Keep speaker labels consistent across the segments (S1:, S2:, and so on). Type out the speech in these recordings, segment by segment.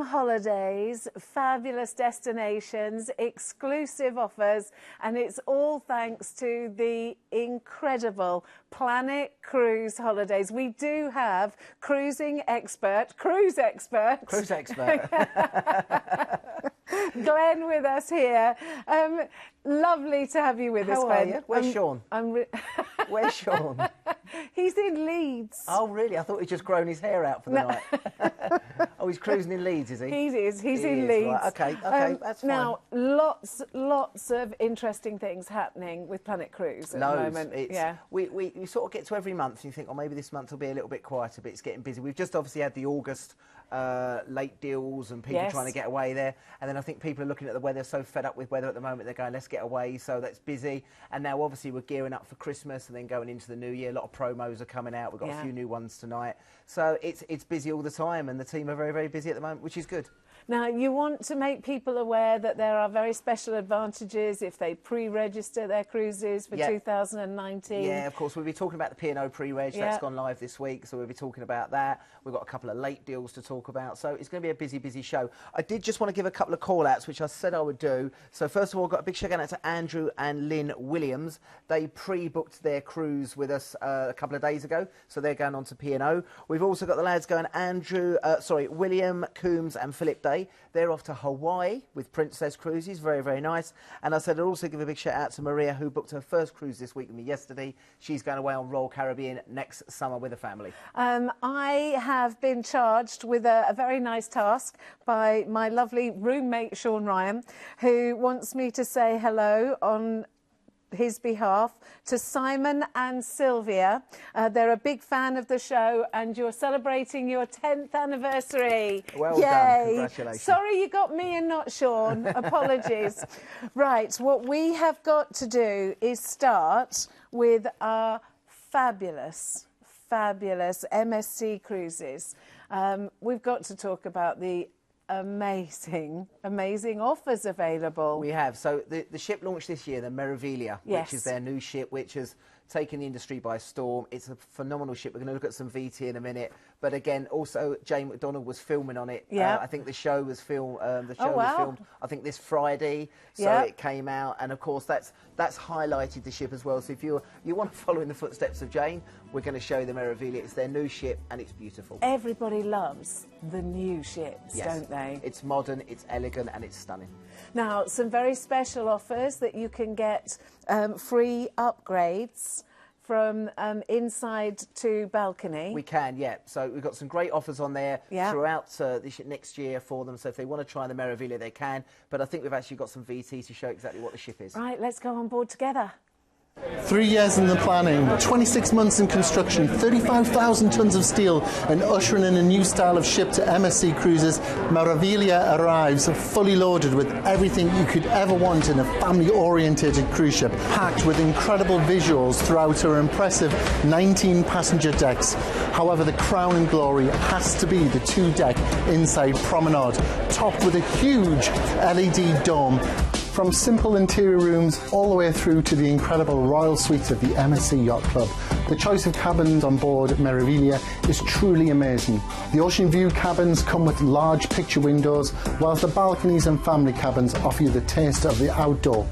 S1: holidays, fabulous destinations, exclusive offers, and it's all thanks to the incredible Planet Cruise Holidays. We do have cruise expert Glenn with us here. Lovely to have you with us, Glenn.
S2: How are you? Where's Sean? Where's Sean?
S1: He's in Leeds.
S2: Oh, really? I thought he'd just grown his hair out for the night. Oh, he's cruising in Leeds, is he?
S1: He is. He's in Leeds.
S2: Right. Okay, that's fine.
S1: Now, lots of interesting things happening with Planet Cruise at the moment.
S2: We sort of get to every month and you think, oh, maybe this month will be a little bit quieter, but it's getting busy. We've just obviously had the August late deals and people trying to get away there, and then I think people are looking at the weather, so fed up with weather at the moment, they're going, let's get away, so that's busy. And now obviously we're gearing up for Christmas and then going into the new year. A lot of promos are coming out. We've got a few new ones tonight, so it's busy all the time, and the team are very, very busy at the moment, which is good.
S1: Now, you want to make people aware that there are very special advantages if they pre-register their cruises for 2019.
S2: Yeah, of course. We'll be talking about the P&O pre-reg. That's gone live this week, so we'll be talking about that. We've got a couple of late deals to talk about, so it's going to be a busy, busy show. I did just want to give a couple of call-outs, which I said I would do. So first of all, got a big shout out to Andrew and Lynn Williams. They pre-booked their cruise with us a couple of days ago, so they're going on to P&O. We've also got the lads going, William Coombs and Philip Day. They're off to Hawaii with Princess Cruises. Very, very nice. And I said I'd also give a big shout out to Maria, who booked her first cruise this week with me yesterday. She's going away on Royal Caribbean next summer with her family.
S1: I have been charged with a very nice task by my lovely roommate, Sean Ryan, who wants me to say hello on his behalf to Simon and Sylvia. They're a big fan of the show, and you're celebrating your 10th anniversary.
S2: Well done, congratulations.
S1: Sorry you got me and not Sean. Apologies. Right, what we have got to do is start with our fabulous MSC cruises. We've got to talk about the amazing offers available.
S2: We have. So the ship launched this year, the Meraviglia, which is their new ship, which has taken the industry by storm. It's a phenomenal ship. We're going to look at some VT in a minute. But again, also Jane McDonald was filming on it. I think the show was filmed. I think this Friday. So it came out, and of course that's highlighted the ship as well. So if you want to follow in the footsteps of Jane, we're going to show you the Meraviglia. It's their new ship, and it's beautiful.
S1: Everybody loves the new ships, don't they?
S2: It's modern, it's elegant, and it's stunning.
S1: Now, some very special offers that you can get free upgrades from inside to balcony.
S2: We can, So we've got some great offers on there throughout this next year for them. So if they want to try the Meraviglia, they can. But I think we've actually got some VT to show exactly what the ship is.
S1: Right, let's go on board together.
S3: 3 years in the planning, 26 months in construction, 35,000 tonnes of steel, and ushering in a new style of ship to MSC Cruises, Meraviglia arrives fully loaded with everything you could ever want in a family-orientated cruise ship, packed with incredible visuals throughout her impressive 19 passenger decks. However, the crown and glory has to be the 2-deck inside promenade, topped with a huge LED dome. From simple interior rooms all the way through to the incredible royal suites of the MSC Yacht Club, the choice of cabins on board Meraviglia is truly amazing. The ocean view cabins come with large picture windows, whilst the balconies and family cabins offer you the taste of the outdoor.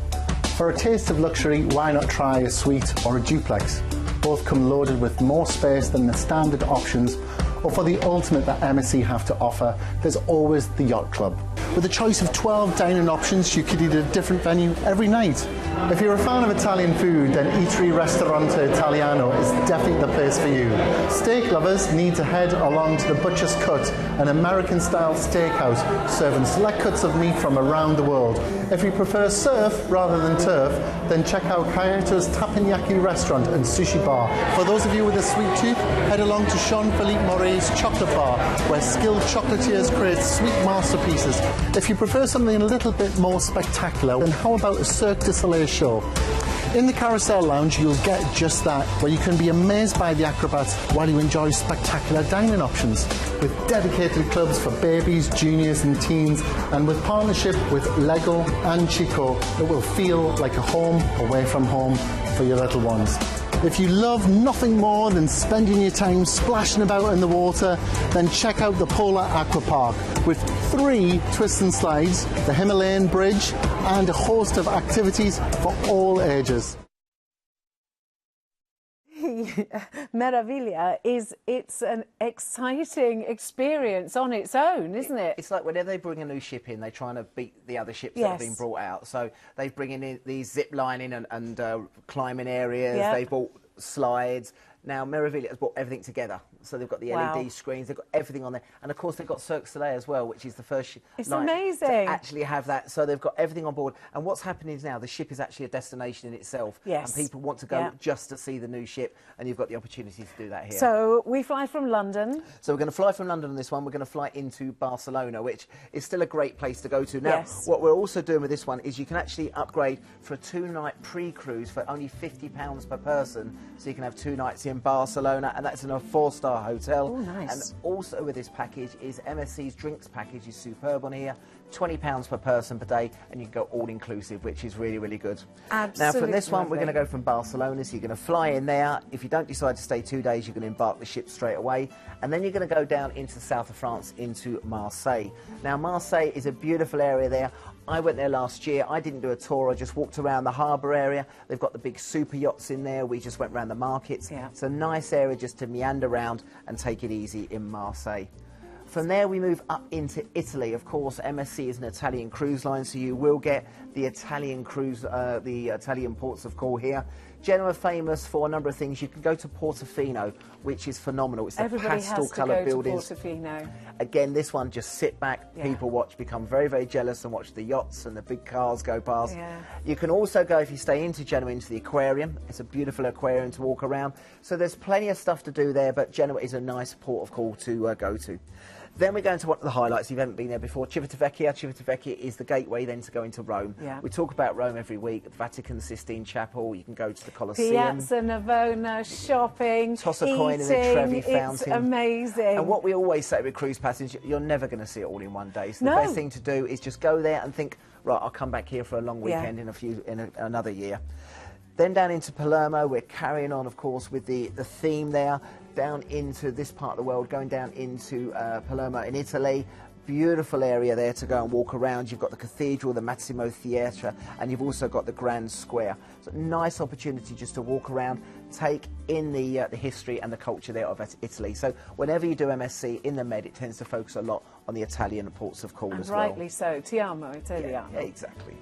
S3: For a taste of luxury, why not try a suite or a duplex? Both come loaded with more space than the standard options, or for the ultimate that MSC have to offer, there's always the Yacht Club. With a choice of 12 dining options, you could eat at a different venue every night. If you're a fan of Italian food, then Eatery Ristorante Italiano is definitely the place for you. Steak lovers need to head along to the Butcher's Cut, an American-style steakhouse serving select cuts of meat from around the world. If you prefer surf rather than turf, then check out Kayato's Teppanyaki restaurant and sushi bar. For those of you with a sweet tooth, head along to Jean-Philippe Moret's chocolate bar, where skilled chocolatiers create sweet masterpieces. If you prefer something a little bit more spectacular, then how about a Cirque du Soleil show? In the Carousel Lounge, you'll get just that, where you can be amazed by the acrobats while you enjoy spectacular dining options. With dedicated clubs for babies, juniors and teens, and with partnership with Lego and Chico, it will feel like a home away from home for your little ones. If you love nothing more than spending your time splashing about in the water, then check out the Polar Aqua Park with 3 twists and slides, the Himalayan Bridge, and a host of activities for all ages.
S1: Meraviglia it's an exciting experience on its own, isn't it?
S2: It's like whenever they bring a new ship in, they try to beat the other ships that have been brought out. So they bring in these zip lining and climbing areas. They've bought slides. Now Meraviglia has brought everything together. So they've got the LED screens, they've got everything on there, and of course they've got Cirque du Soleil as well, which is the first
S1: it's
S2: night
S1: amazing
S2: to actually have that. So they've got everything on board, and what's happening is now the ship is actually a destination in itself, and people want to go just to see the new ship, and you've got the opportunity to do that here.
S1: So we fly from London.
S2: So we're going to fly from London on this one. We're going to fly into Barcelona, which is still a great place to go to. Now, what we're also doing with this one is you can actually upgrade for a 2-night pre-cruise for only £50 per person, so you can have 2 nights in Barcelona, and that's in a 4-star hotel.
S1: Oh, nice.
S2: And also with this package is MSC's drinks package is superb on here. £20 per person per day, and you can go all-inclusive, which is really, really good.
S1: Absolutely.
S2: Now, from this one, we're going to go from Barcelona, so you're going to fly in there. If you don't decide to stay 2 days, you're going to embark the ship straight away, and then you're going to go down into the south of France, into Marseille. Now, Marseille is a beautiful area there. I went there last year. I didn't do a tour. I just walked around the harbour area. They've got the big super yachts in there. We just went around the markets. It's a nice area just to meander around and take it easy in Marseille. From there, we move up into Italy. Of course, MSC is an Italian cruise line, so you will get the Italian cruise, the Italian ports of call here. Genoa famous for a number of things. You can go to Portofino, which is phenomenal. It's the pastel-coloured buildings.
S1: Portofino.
S2: Again, this one, just sit back, people watch, become very, very jealous and watch the yachts and the big cars go past. You can also go, if you stay into Genoa, into the aquarium. It's a beautiful aquarium to walk around. So there's plenty of stuff to do there, but Genoa is a nice port of call to go to. Then we're going to one of the highlights. If you haven't been there before, Civitavecchia. Civitavecchia is the gateway then to go into Rome. We talk about Rome every week. The Vatican, the Sistine Chapel. You can go to the Colosseum.
S1: Piazza Navona, shopping,
S2: toss a coin in the Trevi fountain.
S1: It's amazing.
S2: And what we always say with cruise passengers, you're never going to see it all in one day. So the best thing to do is just go there and think, right, I'll come back here for a long weekend in another year. Then down into Palermo, we're carrying on, of course, with the theme there, down into this part of the world, going down into Palermo in Italy. Beautiful area there to go and walk around. You've got the cathedral, the Massimo Theatre, and you've also got the Grand Square. So nice opportunity just to walk around, take in the history and the culture there of Italy. So whenever you do MSC in the Med, it tends to focus a lot on the Italian ports of call as well.
S1: Rightly so. Ti amo, Italiano.
S2: Yeah, exactly.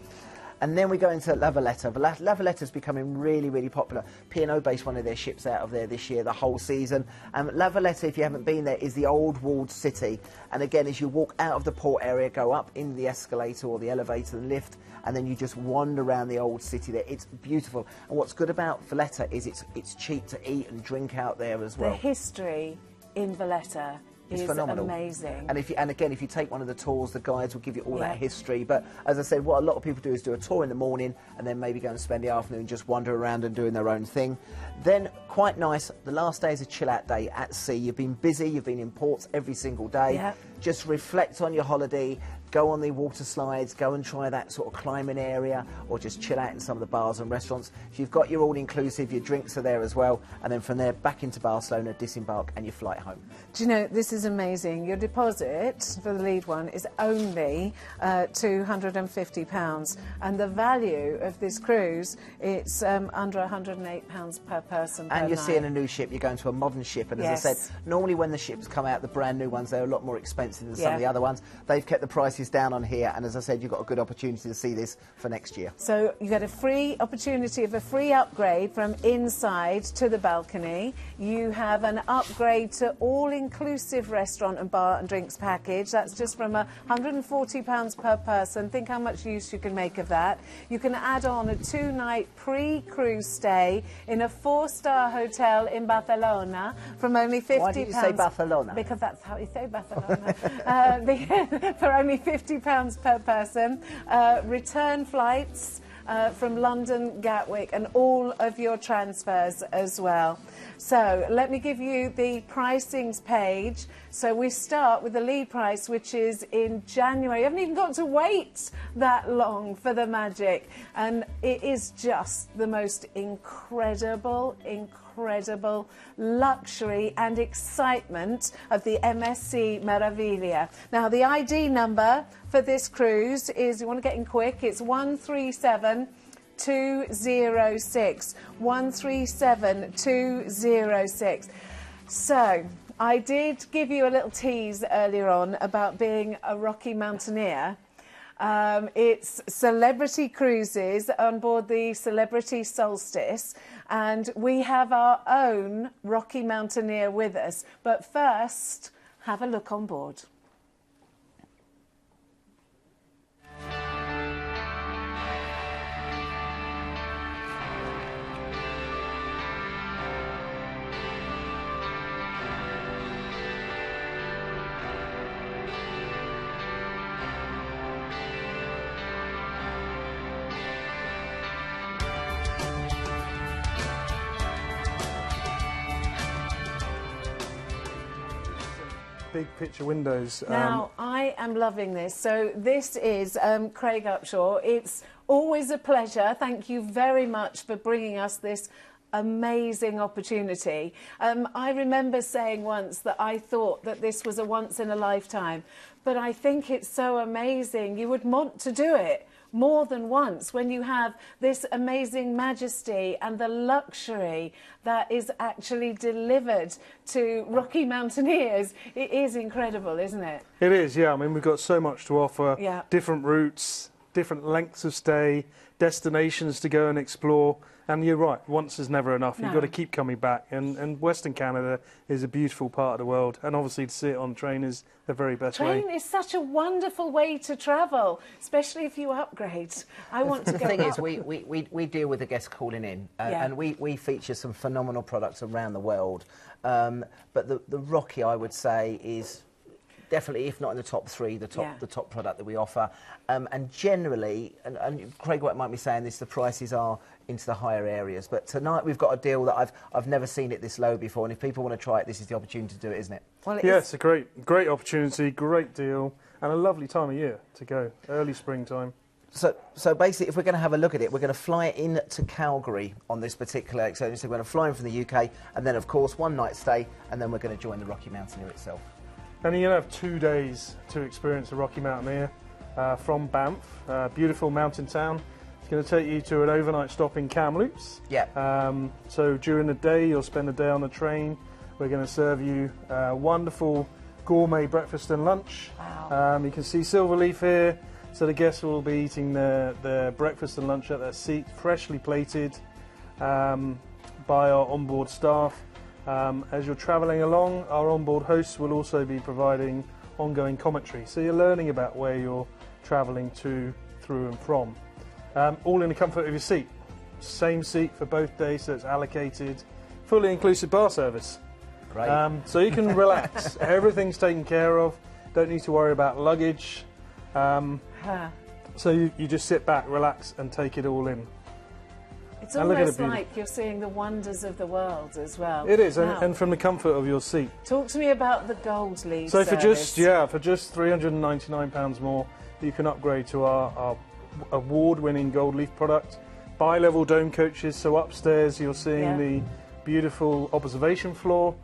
S2: And then we go into La Valletta. La Valletta's becoming really, really popular. P&O based one of their ships out of there this year, the whole season. And La Valletta, if you haven't been there, is the old walled city. And again, as you walk out of the port area, go up in the escalator or the elevator and lift, and then you just wander around the old city there. It's beautiful. And what's good about Valletta is it's cheap to eat and drink out there as well.
S1: The history in Valletta is
S2: phenomenal.
S1: Amazing.
S2: And again, if you take one of the tours, the guides will give you all that history. But as I said, what a lot of people do is do a tour in the morning and then maybe go and spend the afternoon just wander around and doing their own thing. Then, quite nice, the last day is a chill-out day at sea. You've been busy, you've been in ports every single day. Just reflect on your holiday, go on the water slides, go and try that sort of climbing area, or just chill out in some of the bars and restaurants. If you've got your all-inclusive, your drinks are there as well, and then from there back into Barcelona, disembark, and your flight home.
S1: Do you know, this is amazing. Your deposit for the lead one is only £250, and the value of this cruise, it's under £108 per person per
S2: And you're
S1: night.
S2: seeing a new ship, you're going to a modern ship, and as I said, normally when the ships come out, the brand new ones, they're a lot more expensive than some of the other ones. They've kept the prices down on here, and as I said, you've got a good opportunity to see this for next year.
S1: So you get a free opportunity of a free upgrade from inside to the balcony. You have an upgrade to all-inclusive restaurant and bar and drinks package. That's just from £140 per person. Think how much use you can make of that. You can add on a 2-night pre-cruise stay in a 4-star hotel in Barcelona from only £50.
S2: Why did you say Barcelona?
S1: Because that's how you say Barcelona. For only £50 per person. Return flights from London, Gatwick, and all of your transfers as well. So let me give you the pricings page. So we start with the lead price, which is in January. You haven't even got to wait that long for the magic. And it is just the most incredible luxury and excitement of the MSC Meraviglia. Now, the ID number for this cruise is, you want to get in quick, it's 137206. 137206. So I did give you a little tease earlier on about being a Rocky Mountaineer. It's celebrity cruises on board the Celebrity Solstice, and we have our own Rocky Mountaineer with us. But first, have a look on board.
S4: Big picture windows.
S1: Now, I am loving this. So this is Craig Upshaw. It's always a pleasure. Thank you very much for bringing us this amazing opportunity. I remember saying once that I thought that this was a once in a lifetime, but I think it's so amazing. You would want to do it more than once when you have this amazing majesty and the luxury that is actually delivered to Rocky Mountaineers. It is incredible, isn't it?
S4: It is, yeah. I mean, we've got so much to offer.
S1: Yeah.
S4: Different routes, different lengths of stay, destinations to go and explore. And you're right, once is never enough.
S1: No.
S4: You've got to keep coming back. And Western Canada is a beautiful part of the world. And obviously to see it on train is the very best way.
S1: Train is such a wonderful way to travel, especially if you upgrade. I want to go
S2: The thing
S1: up.
S2: is, we deal with the guests calling in,
S1: Yeah.
S2: and we feature some phenomenal products around the world. But the Rocky, I would say, is definitely, if not in the top three, the top product that we offer. And generally, and Craig might be saying this, the prices are into the higher areas. But tonight we've got a deal that I've never seen it this low before. And if people want to try it, this is the opportunity to do it, isn't it?
S1: Well,
S4: Yeah, it's a great opportunity, great deal, and a lovely time of year to go, early springtime.
S2: So basically, if we're going to have a look at it, we're going to fly in to Calgary on this particular excursion. So we're going to fly in from the UK, and then, of course, one night stay, and then we're going to join the Rocky Mountaineer itself.
S4: And you're going to have 2 days to experience the Rocky Mountaineer from Banff, beautiful mountain town. It's going to take you to an overnight stop in Kamloops.
S2: Yeah.
S4: So during the day, you'll spend a day on the train. We're going to serve you wonderful gourmet breakfast and lunch.
S1: Wow.
S4: You can see Silverleaf here. So the guests will be eating their breakfast and lunch at their seat, freshly plated by our onboard staff. As you're travelling along, our onboard hosts will also be providing ongoing commentary. So you're learning about where you're travelling to, through and from. All in the comfort of your seat. Same seat for both days, so it's allocated. Fully inclusive bar service.
S2: Great.
S4: So you can relax. Everything's taken care of. Don't need to worry about luggage. So you just sit back, relax, and take it all in.
S1: It's
S4: And look at
S1: almost
S4: the beauty.
S1: like you're seeing the wonders of the world as well.
S4: It is,
S1: Now,
S4: and from the comfort of your seat.
S1: talk to me about the Gold Leaf
S4: So for
S1: service.
S4: just £399 more, you can upgrade to our award-winning Gold Leaf product. Bi-level dome coaches, so upstairs you're seeing the beautiful observation floor.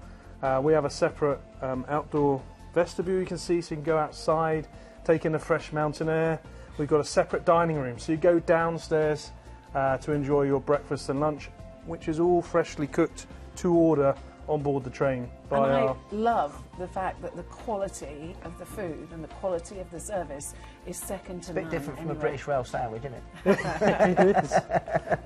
S4: We have a separate outdoor vestibule you can see, so you can go outside, take in the fresh mountain air. We've got a separate dining room, so you go downstairs to enjoy your breakfast and lunch, which is all freshly cooked to order on board the train.
S1: And I love the fact that the quality of the food and the quality of the service is second to
S2: It's a
S1: none.
S2: bit different from a
S1: anywhere.
S2: British rail sandwich, isn't it?
S4: It is.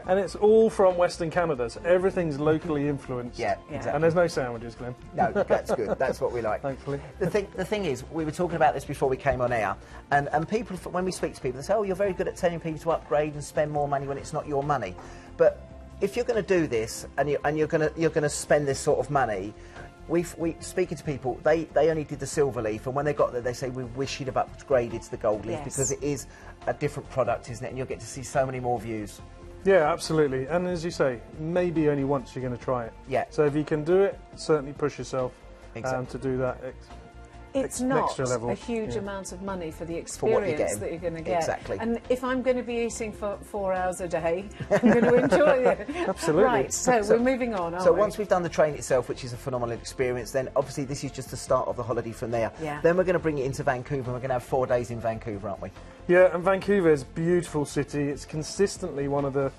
S4: And it's all from Western Canada, so everything's locally influenced.
S2: Yeah, exactly.
S4: And there's no sandwiches, Glenn.
S2: No, that's good. That's what we like.
S4: Thankfully.
S2: The thing is, we were talking about this before we came on air, and people, when we speak to people, they say, "Oh, you're very good at telling people to upgrade and spend more money when it's not your money." But if you're going to do this and you're going to spend this sort of money, we speaking to people, they only did the silver leaf, and when they got there, they say we wish you'd have upgraded to the gold leaf, because it is a different product, isn't it? And you'll get to see so many more views.
S4: Yeah, absolutely. And as you say, maybe only once you're going to try it.
S2: Yeah.
S4: So if you can do it, certainly push yourself to do that.
S1: It's not
S4: level.
S1: a huge amount of money for the experience that you're going to get.
S2: Exactly.
S1: And if I'm going to be eating for 4 hours a day, I'm going to enjoy it.
S4: Absolutely.
S1: Right, so we're moving on, aren't we?
S2: So once we've done the train itself, which is a phenomenal experience, then obviously this is just the start of the holiday from there.
S1: Yeah.
S2: Then we're going to bring it into Vancouver, and we're going to have 4 days in Vancouver, aren't we?
S4: Yeah, and Vancouver is a beautiful city. It's consistently one of the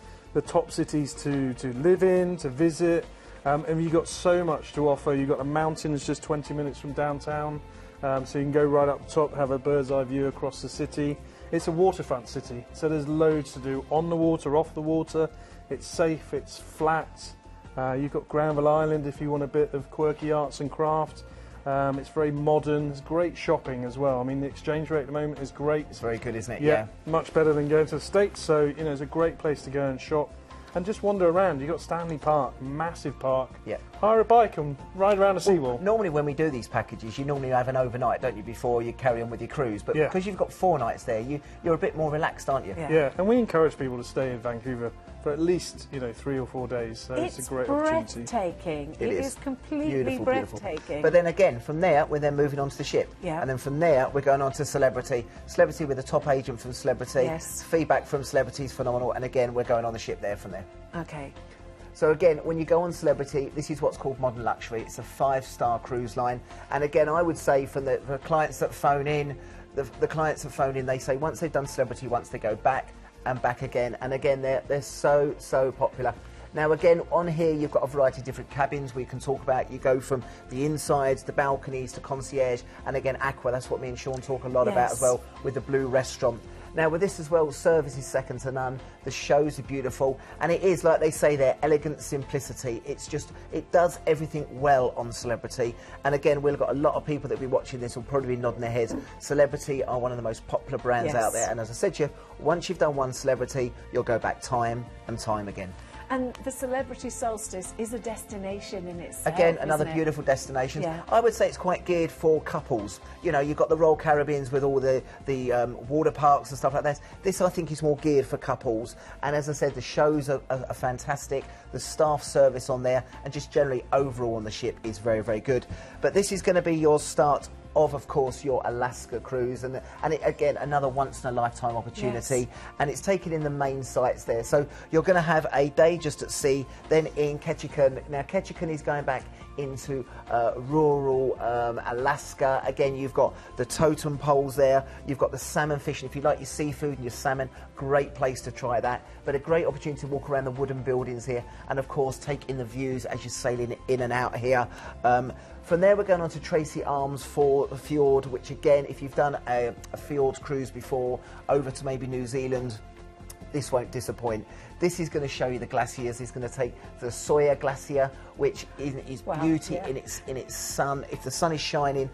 S4: top cities to live in, to visit. And you've got so much to offer. You've got the mountains just 20 minutes from downtown. So you can go right up top, have a bird's eye view across the city. It's a waterfront city, so there's loads to do on the water, off the water. It's safe, it's flat. You've got Granville Island if you want a bit of quirky arts and crafts. It's very modern. It's great shopping as well. I mean, the exchange rate at the moment is great.
S2: It's very good, isn't it?
S4: Yeah, much better than going to the States. So, you know, it's a great place to go and shop and just wander around. You've got Stanley Park, massive park.
S2: Yeah.
S4: Hire a bike and ride around the seawall.
S2: Normally when we do these packages, you normally have an overnight, don't you, before you carry on with your cruise. But because you've got 4 nights there, you're a bit more relaxed, aren't you?
S4: Yeah, and we encourage people to stay in Vancouver for at least, 3 or 4 days. So it's a great opportunity.
S1: Breathtaking. It is completely
S2: beautiful,
S1: breathtaking.
S2: Beautiful. But then again, from there, we're then moving on to the ship.
S1: Yeah.
S2: And then from there, we're going on to Celebrity. Celebrity with a top agent from Celebrity.
S1: Yes.
S2: Feedback from Celebrity is phenomenal. And again, we're going on the ship there from there.
S1: Okay.
S2: So again, when you go on Celebrity, this is what's called Modern Luxury. It's a 5-star cruise line. And again, I would say for the clients that phone in, the clients that phone in, they say once they've done Celebrity, once they go back and back again. And again, they're so popular. Now again, on here you've got a variety of different cabins we can talk about. You go from the insides, the balconies, to concierge, and again aqua. That's what me and Sean talk a lot about as well, with the blue restaurant. Now with this as well, service is second to none. The shows are beautiful, and it is, like they say there, elegant simplicity. It's just, it does everything well on Celebrity. And again, we've got a lot of people that will be watching this will probably be nodding their heads. Celebrity are one of the most popular brands out there, and as I said to you, once you've done one Celebrity, you'll go back time and time again.
S1: And the Celebrity Solstice is a destination in itself.
S2: Again, another
S1: isn't it?
S2: beautiful destination.
S1: Yeah.
S2: I would say it's quite geared for couples. You know, you've got the Royal Caribbeans with all the water parks and stuff like that. This, I think, is more geared for couples. And as I said, the shows are fantastic. The staff service on there, and just generally overall on the ship, is very, very good. But this is going to be your start of course, your Alaska cruise, and it, again, another once-in-a-lifetime opportunity. And it's taken in the main sites there. So you're going to have a day just at sea, then in Ketchikan. Now, Ketchikan is going back into rural Alaska. Again, you've got the totem poles there. You've got the salmon fishing. If you like your seafood and your salmon, great place to try that. But a great opportunity to walk around the wooden buildings here, and of course, take in the views as you're sailing in and out here. From there, we're going on to Tracy Arms Fjord, which again, if you've done a fjord cruise before, over to maybe New Zealand, this won't disappoint. This is going to show you the glaciers. It's going to take the Sawyer Glacier, which is beauty in its sun. If the sun is shining,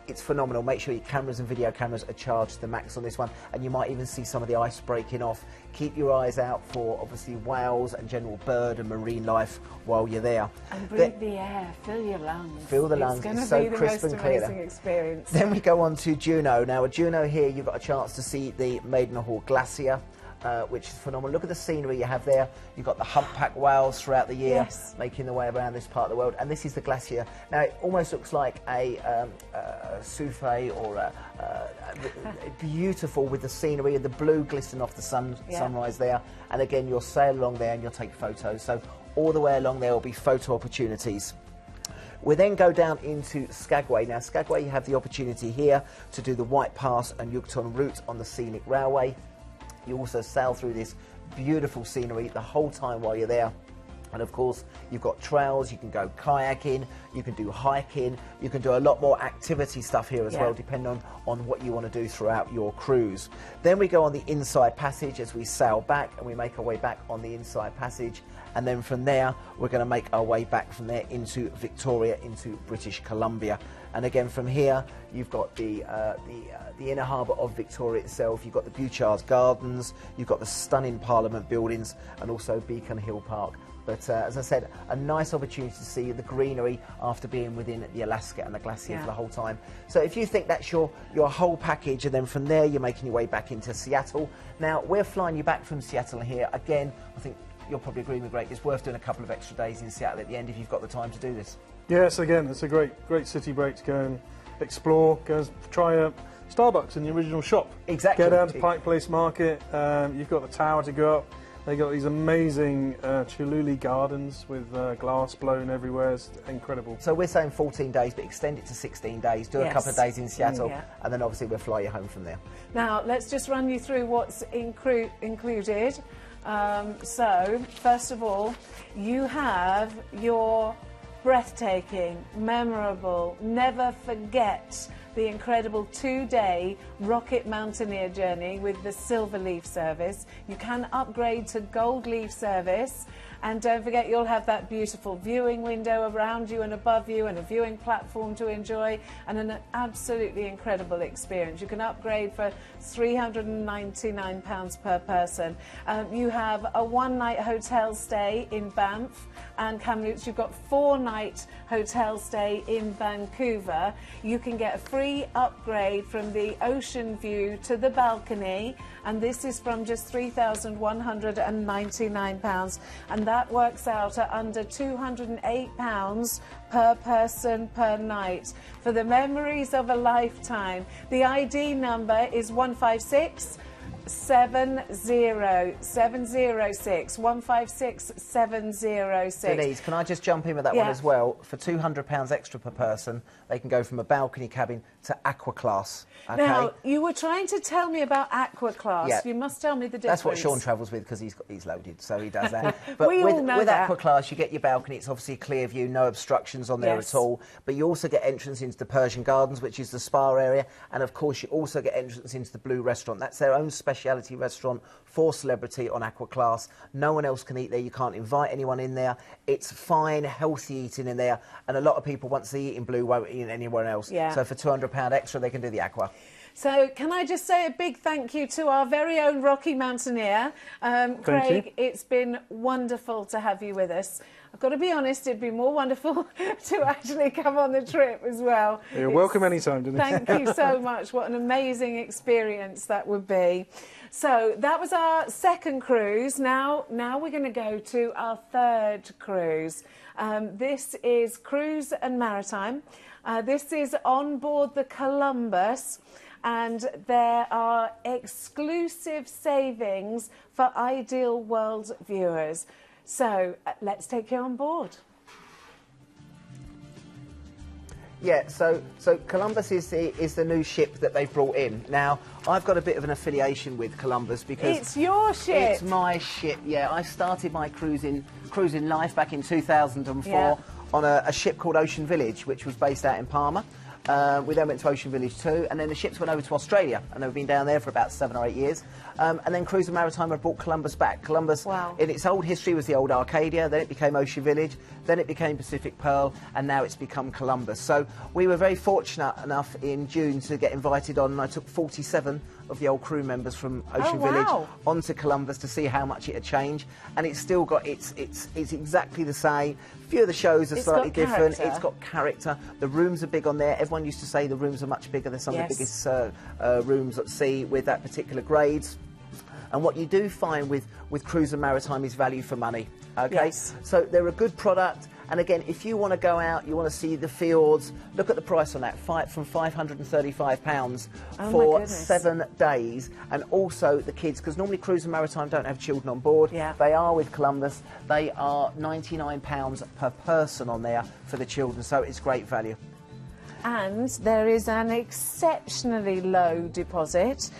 S2: it's phenomenal. Make sure your cameras and video cameras are charged to the max on this one, and you might even see some of the ice breaking off. Keep your eyes out for, obviously, whales and general bird and marine life while you're there.
S1: And breathe the air, fill your lungs.
S2: Fill the lungs.
S1: It's going to be the most amazing experience.
S2: Then we go on to Juneau. Now, at Juneau here, you've got a chance to see the Maidenhall Glacier, which is phenomenal. Look at the scenery you have there. You've got the humpback whales throughout the year, making their way around this part of the world. And this is the glacier. Now, it almost looks like a souffle, or beautiful, with the scenery and the blue glistening off the sunrise there. And again, you'll sail along there and you'll take photos. So all the way along there will be photo opportunities. We then go down into Skagway. Now, Skagway, you have the opportunity here to do the White Pass and Yukton route on the scenic railway. You also sail through this beautiful scenery the whole time while you're there. And of course, you've got trails, you can go kayaking, you can do hiking, you can do a lot more activity stuff here as well, depending on what you want to do throughout your cruise. Then we go on the Inside Passage as we sail back, and we make our way back on the Inside Passage. And then from there, we're going to make our way back from there into Victoria, into British Columbia. And again, from here, you've got the inner harbour of Victoria itself. You've got the Bouchard's Gardens. You've got the stunning Parliament buildings, and also Beacon Hill Park. But as I said, a nice opportunity to see the greenery after being within the Alaska and the glacier for the whole time. So if you think that's your whole package, and then from there you're making your way back into Seattle. Now, we're flying you back from Seattle here. Again, I think you'll probably agree with me, Greg, it's worth doing a couple of extra days in Seattle at the end if you've got the time to do this.
S4: Yes, again, it's a great city break to go and explore, go and try a Starbucks in the original shop.
S2: Exactly.
S4: Go down to Pike Place Market, you've got the tower to go up. They got these amazing Chihuly gardens with glass blown everywhere. It's incredible.
S2: So we're saying 14 days, but extend it to 16 days. Do a couple of days in Seattle, and then obviously we'll fly you home from there.
S1: Now, let's just run you through what's included. So, first of all, you have your breathtaking, memorable, never forget the incredible 2-day Rocket Mountaineer journey with the Silver Leaf service. You can upgrade to Gold Leaf service, and don't forget you'll have that beautiful viewing window around you and above you, and a viewing platform to enjoy, and an absolutely incredible experience. You can upgrade for £399 per person. You have a one-night hotel stay in Banff and Kamloops. You've got 4-night hotel stay in Vancouver. You can get a free upgrade from the ocean view to the balcony, and this is from just £3,199, and that works out at under £208 per person per night. For the memories of a lifetime, the ID number is 156 706 156 706.
S2: Denise, can I just jump in with that one as well? For £200 extra per person, they can go from a balcony cabin to Aqua Class. Okay?
S1: Now, you were trying to tell me about Aqua Class.
S2: Yeah.
S1: You must tell me the difference.
S2: That's what Sean travels with because he's loaded, so he does that. But
S1: We all know
S2: with
S1: that.
S2: Aqua Class, you get your balcony. It's obviously a clear view, no obstructions on there at all. But you also get entrance into the Persian Gardens, which is the spa area, and of course you also get entrance into the Blue Restaurant. That's their own speciality restaurant for celebrity on Aqua Class. No one else can eat there. You can't invite anyone in there. It's fine, healthy eating in there, and a lot of people, once they eat in Blue, won't eat anywhere else.
S1: Yeah.
S2: So for £200 extra, they can do the Aqua.
S1: So can I just say a big thank you to our very own Rocky Mountaineer. Craig, it's been wonderful to have you with us. I've got to be honest, it'd be more wonderful to actually come on the trip as well.
S4: You're welcome anytime, Denise.
S1: Thank you so much. What an amazing experience that would be. So that was our second cruise. Now we're going to go to our third cruise. This is Cruise and Maritime. This is on board the Columbus, and there are exclusive savings for Ideal World viewers. So let's take you on board.
S2: Yeah, so Columbus is the new ship that they've brought in. Now, I've got a bit of an affiliation with Columbus because
S1: it's your ship.
S2: It's my ship. Yeah, I started my cruising life back in 2004 on a ship called Ocean Village, which was based out in Palma. We then went to Ocean Village 2, and then the ships went over to Australia, and they've been down there for about 7 or 8 years. And then Cruise and Maritime have brought Columbus back. Columbus, in its old history, was the old Arcadia, then it became Ocean Village, then it became Pacific Pearl, and now it's become Columbus. So we were very fortunate enough in June to get invited on, and I took 47 of the old crew members from Ocean Village onto Columbus to see how much it had changed, and it's still got it's exactly the same. A few of the shows are slightly different. It's got character. The rooms are big on there. Everyone used to say the rooms are much bigger. They're some of the biggest rooms at sea with that particular grades. And what you do find with Cruise and Maritime is value for money. Okay, so they're a good product. And again, if you want to go out, you want to see the fjords, look at the price on that, from £535 for 7 days. And also the kids, because normally Cruise and Maritime don't have children on board. They are with Columbus. They are £99 per person on there for the children, so it's great value.
S1: And there is an exceptionally low deposit.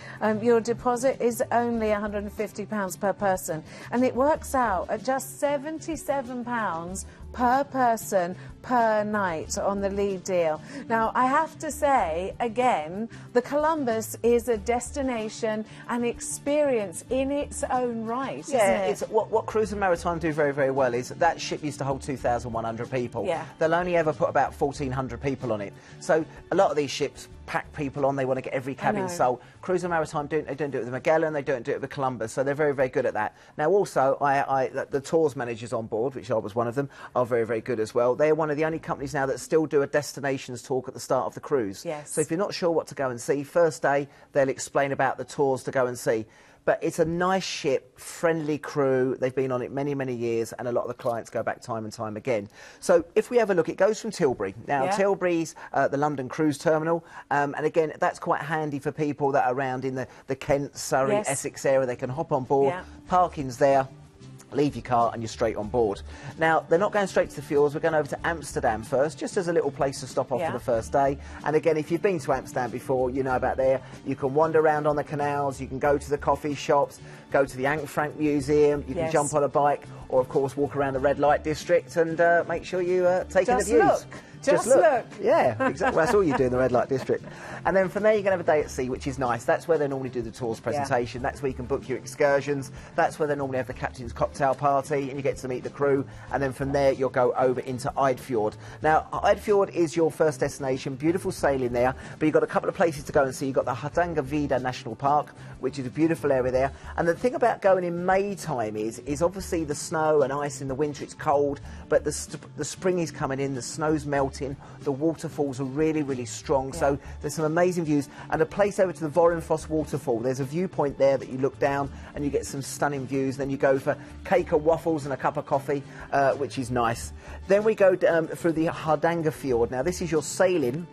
S1: Your deposit is only £150 per person, and it works out at just £77 per person per night on the lead deal. Now, I have to say, again, the Columbus is a destination and experience in its own right, isn't it?
S2: It's what Cruise and Maritime do very, very well is that ship used to hold 2,100 people.
S1: Yeah.
S2: They'll only ever put about 1,400 people on it. So a lot of these ships pack people on, they want to get every cabin sold. Cruise and Maritime they don't do it with the Magellan, they don't do it with the Columbus, so they're very, very good at that. Now also, the tours managers on board, which I was one of them, are very, very good as well. They're one of the only companies now that still do a destinations talk at the start of the cruise.
S1: Yes.
S2: So if you're not sure what to go and see, first day, they'll explain about the tours to go and see. But it's a nice ship, friendly crew. They've been on it many, many years, and a lot of the clients go back time and time again. So if we have a look, it goes from Tilbury. Now, Tilbury's the London cruise terminal, and again, that's quite handy for people that are around in the Kent, Surrey, Essex area. They can hop on board, parking's there, leave your car and you're straight on board. Now, they're not going straight to the fjords. We're going over to Amsterdam first, just as a little place to stop off for the first day. And again, if you've been to Amsterdam before, you know about there. You can wander around on the canals, you can go to the coffee shops, go to the Anne Frank Museum, you can jump on a bike, or of course walk around the red light district and make sure you take in the views.
S1: Just look.
S2: Yeah, exactly. Well, that's all you do in the red light district. And then from there you can have a day at sea, which is nice. That's where they normally do the tours presentation. That's where you can book your excursions. That's where they normally have the captain's cocktail party and you get to meet the crew. And then from there you'll go over into Eidfjord. Now, Eidfjord is your first destination. Beautiful sailing there, but you've got a couple of places to go and see. You've got the Hardangervidda National Park, which is a beautiful area there. And the thing about going in May time is obviously the snow and ice in the winter, it's cold, but the spring is coming in, the snow's melting, the waterfalls are really, really strong. So there's some amazing views. And a place over to the Vorenfoss waterfall, there's a viewpoint there that you look down and you get some stunning views. Then you go for cake or waffles and a cup of coffee, which is nice. Then we go through the Hardangerfjord. Now this is your sailing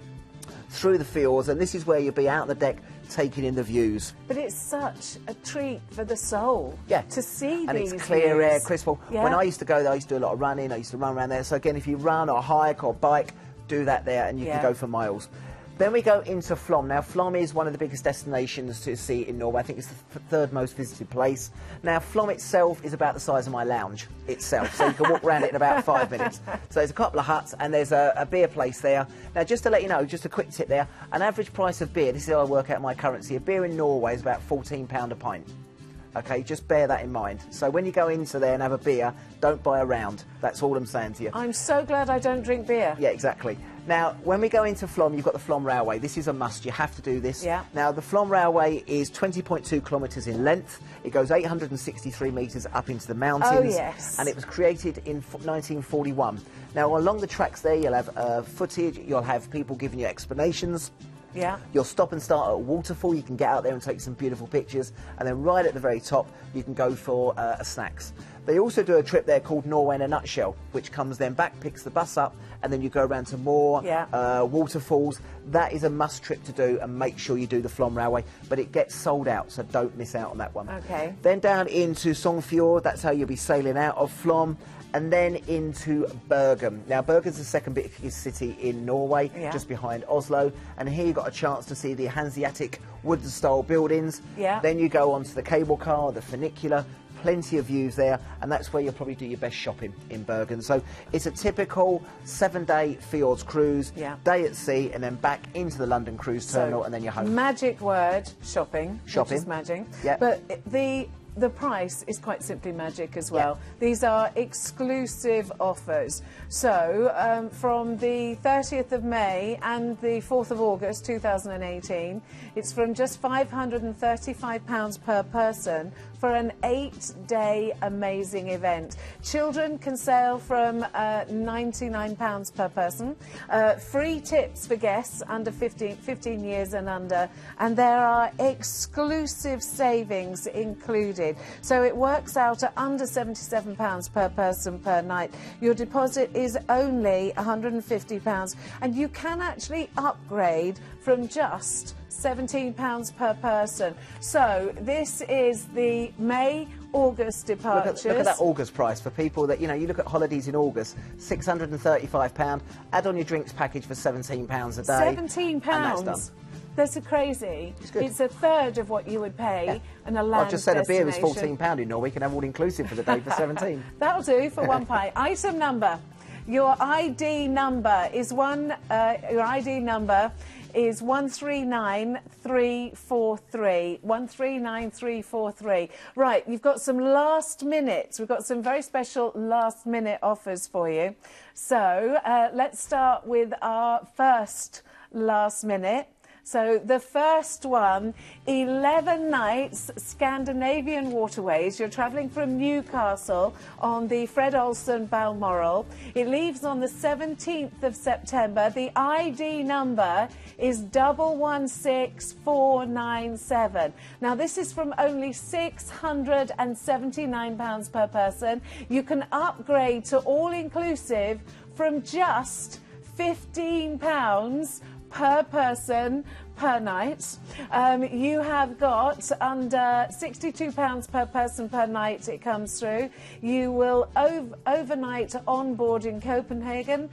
S2: through the fjords, and this is where you'll be out on the deck taking in the views.
S1: But it's such a treat for the soul to see
S2: and
S1: these
S2: it's clear
S1: views.
S2: air, crystal. When I used to go there, I used to do a lot of running, I used to run around there. So again, if you run or hike or bike, do that there and you can go for miles. Then we go into Flom. Now, Flom is one of the biggest destinations to see in Norway. I think it's the third most visited place. Now, Flom itself is about the size of my lounge itself, so you can walk around it in about 5 minutes. So there's a couple of huts and there's a beer place there. Now, just to let you know, just a quick tip there, an average price of beer, this is how I work out my currency, a beer in Norway is about £14 a pint. Okay, just bear that in mind. So when you go into there and have a beer, don't buy a round. That's all I'm saying to you.
S1: I'm so glad I don't drink beer.
S2: Yeah, exactly. Now, when we go into Flom, you've got the Flom Railway. This is a must. You have to do this.
S1: Yeah.
S2: Now, the Flom Railway is 20.2 kilometres in length. It goes 863 metres up into the mountains.
S1: Oh, yes.
S2: And it was created in 1941. Now, along the tracks there, you'll have footage. You'll have people giving you explanations.
S1: Yeah.
S2: You'll stop and start at a waterfall. You can get out there and take some beautiful pictures. And then right at the very top, you can go for snacks. They also do a trip there called Norway in a Nutshell, which comes then back, picks the bus up, and then you go around to more waterfalls. That is a must trip to do, and make sure you do the Flom Railway. But it gets sold out, so don't miss out on that one.
S1: Okay.
S2: Then down into Sognefjord, that's how you'll be sailing out of Flom. And then into Bergen. Now, Bergen's the second biggest city in Norway, just behind Oslo. And here you've got a chance to see the Hanseatic wooden-style buildings.
S1: Yeah.
S2: Then you go onto the cable car, the funicular, plenty of views there, and that's where you'll probably do your best shopping in Bergen. So it's a typical 7-day fjords cruise, day at sea, and then back into the London cruise terminal, and then you're home.
S1: Magic word, shopping. Which is magic.
S2: Yep.
S1: But the price is quite simply magic as well. These are exclusive offers. So from the 30th of May and the 4th of August 2018, it's from just £535 per person for an 8-day amazing event. Children can sail from £99 per person. Free tips for guests under 15 years and under. And there are exclusive savings included. So it works out at under £77 per person per night. Your deposit is only £150, and you can actually upgrade from just £17 per person. So this is the May-August departures.
S2: Look at that August price for people that, you know, you look at holidays in August, £635, add on your drinks package for £17 a day.
S1: £17?
S2: And that's done.
S1: That's crazy. It's a third of what you would pay in a land
S2: I just said a beer is
S1: destination.
S2: £14 in Norway. You can have all inclusive for the day for 17.
S1: That'll do for one pint. Item number Your ID number is 139343. 139343. Right, you've got some last minutes. We've got some very special last minute offers for you. So let's start with our first last minute. So the first one, 11 nights, Scandinavian waterways. You're travelling from Newcastle on the Fred Olsen Balmoral. It leaves on the 17th of September. The ID number is 116497. Now, this is from only £679 per person. You can upgrade to all-inclusive from just £15 per person per night. You have got under £62 per person per night it comes through. You will overnight on board in Copenhagen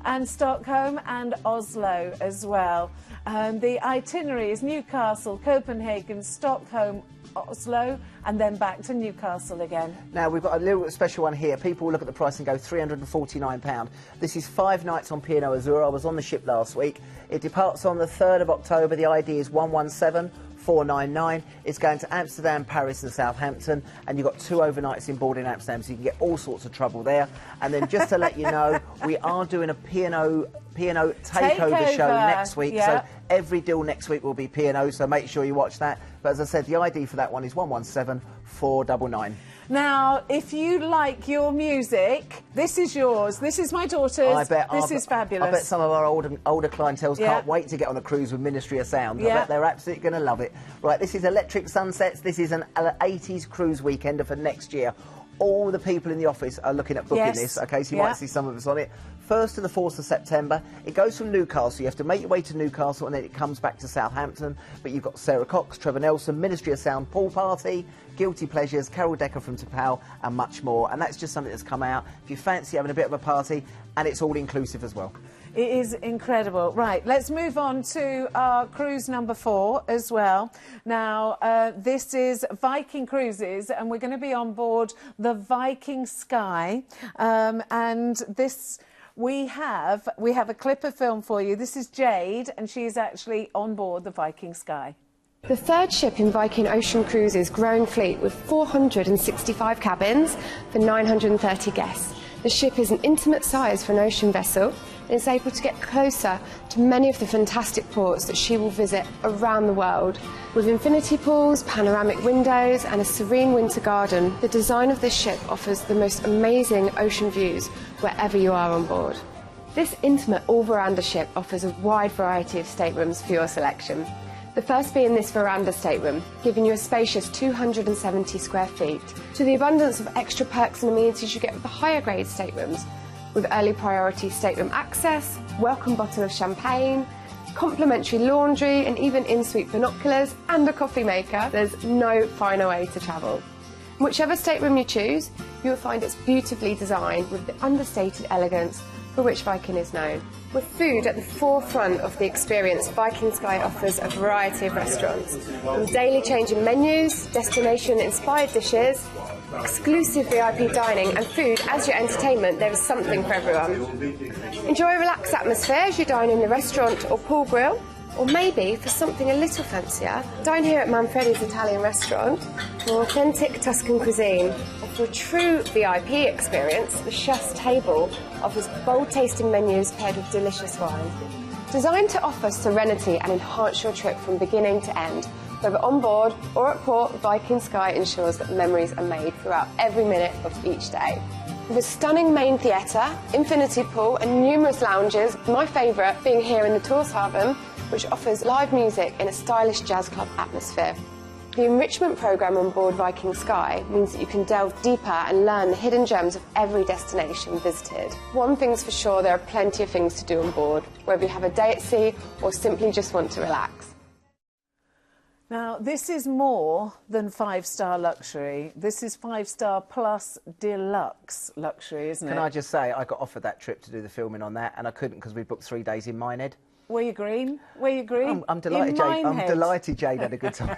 S1: and Stockholm and Oslo as well. The itinerary is Newcastle, Copenhagen, Stockholm, Oslo, and then back to Newcastle again.
S2: Now, we've got a little special one here. People will look at the price and go £349. This is 5 nights on P&O Azure. I was on the ship last week. It departs on the 3rd of October. The ID is 117499. It's going to Amsterdam, Paris and Southampton, and you've got 2 overnights in board in Amsterdam, so you can get all sorts of trouble there. And then just to let you know, we are doing a P&O takeover show next week.
S1: Yeah.
S2: So every deal next week will be P&O, so make sure you watch that. But as I said, the ID for that one is 117499.
S1: Now, if you like your music, this is yours. This is my daughter's. This is fabulous.
S2: I bet some of our older clientele can't wait to get on a cruise with Ministry of Sound. I bet they're absolutely going to love it. Right, this is Electric Sunsets. This is an 80s cruise weekender for next year. All the people in the office are looking at booking this, okay, so you might see some of us on it. 1st to the 4th of September. It goes from Newcastle. You have to make your way to Newcastle and then it comes back to Southampton. But you've got Sarah Cox, Trevor Nelson, Ministry of Sound, Pool Party, Guilty Pleasures, Carol Decker from Tapau, and much more. And that's just something that's come out. If you fancy having a bit of a party, and it's all inclusive as well.
S1: It is incredible. Right, let's move on to our cruise number 4 as well. Now, this is Viking Cruises, and we're going to be on board the Viking Sky. And this, we have a clip of film for you. This is Jade, and she's actually on board the Viking Sky.
S5: The 3rd ship in Viking Ocean Cruises' growing fleet with 465 cabins for 930 guests. The ship is an intimate size for an ocean vessel and is able to get closer to many of the fantastic ports that she will visit around the world. With infinity pools, panoramic windows and a serene winter garden, the design of this ship offers the most amazing ocean views wherever you are on board. This intimate all-veranda ship offers a wide variety of staterooms for your selection. The first being this veranda stateroom, giving you a spacious 270 square feet, to the abundance of extra perks and amenities you get with the higher grade staterooms, with early priority stateroom access, welcome bottle of champagne, complimentary laundry and even in-suite binoculars and a coffee maker. There's no finer way to travel. Whichever stateroom you choose, you'll find it's beautifully designed with the understated elegance for which Viking is known. With food at the forefront of the experience, Viking Sky offers a variety of restaurants, from daily changing menus, destination-inspired dishes, exclusive VIP dining and food as your entertainment. There is something for everyone. Enjoy a relaxed atmosphere as you dine in the restaurant or pool grill, or maybe for something a little fancier, dine here at Manfredi's Italian restaurant for authentic Tuscan cuisine. Or for a true VIP experience, the chef's table offers bold-tasting menus paired with delicious wine. Designed to offer serenity and enhance your trip from beginning to end, whether on board or at port, Viking Sky ensures that memories are made throughout every minute of each day. With a stunning main theatre, infinity pool and numerous lounges, my favourite being here in the Torshaven, which offers live music in a stylish jazz club atmosphere. The enrichment programme on board Viking Sky means that you can delve deeper and learn the hidden gems of every destination visited. One thing's for sure, there are plenty of things to do on board, whether you have a day at sea or simply just want to relax.
S1: Now, this is more than 5-star luxury. This is 5-star plus deluxe luxury, isn't it?
S2: Can I just say, I got offered that trip to do the filming on that, and I couldn't because we booked 3 days in Minehead.
S1: Were you green? Were you green?
S2: I'm delighted, Jade. I'm delighted Jade had a good time.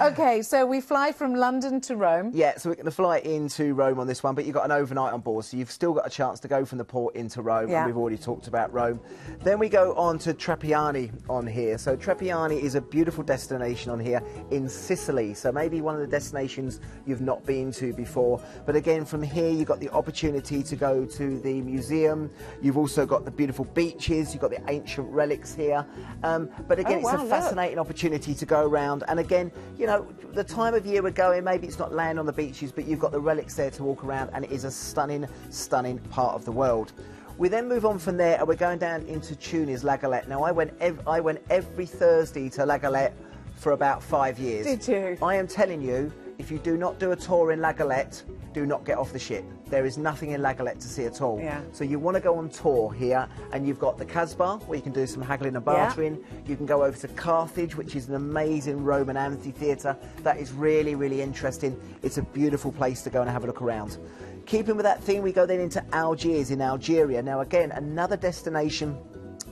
S1: Okay, so we fly from London to Rome.
S2: Yeah, so we're going to fly into Rome on this one, but you've got an overnight on board, so you've still got a chance to go from the port into Rome, and we've already talked about Rome. Then we go on to Trappiani on here. So Trappiani is a beautiful destination on here in Sicily, so maybe one of the destinations you've not been to before. But again, from here you've got the opportunity to go to the museum. You've also got the beautiful beaches. You've got the ancient relics here. But again, it's a fascinating opportunity to go around. And again, you know, the time of year we're going, maybe it's not land on the beaches, but you've got the relics there to walk around, and it is a stunning, stunning part of the world. We then move on from there, and we're going down into Tunis, La Galette. Now, I went every Thursday to La Galette for about 5 years.
S1: Did you?
S2: I am telling you, if you do not do a tour in La Galette, do not get off the ship. There is nothing in La Galette to see at all.
S1: Yeah.
S2: So you want to go on tour here, and you've got the Casbah, where you can do some haggling and bartering. Yeah. You can go over to Carthage, which is an amazing Roman amphitheatre. That is really, really interesting. It's a beautiful place to go and have a look around. Keeping with that theme, we go then into Algiers in Algeria. Now, again, another destination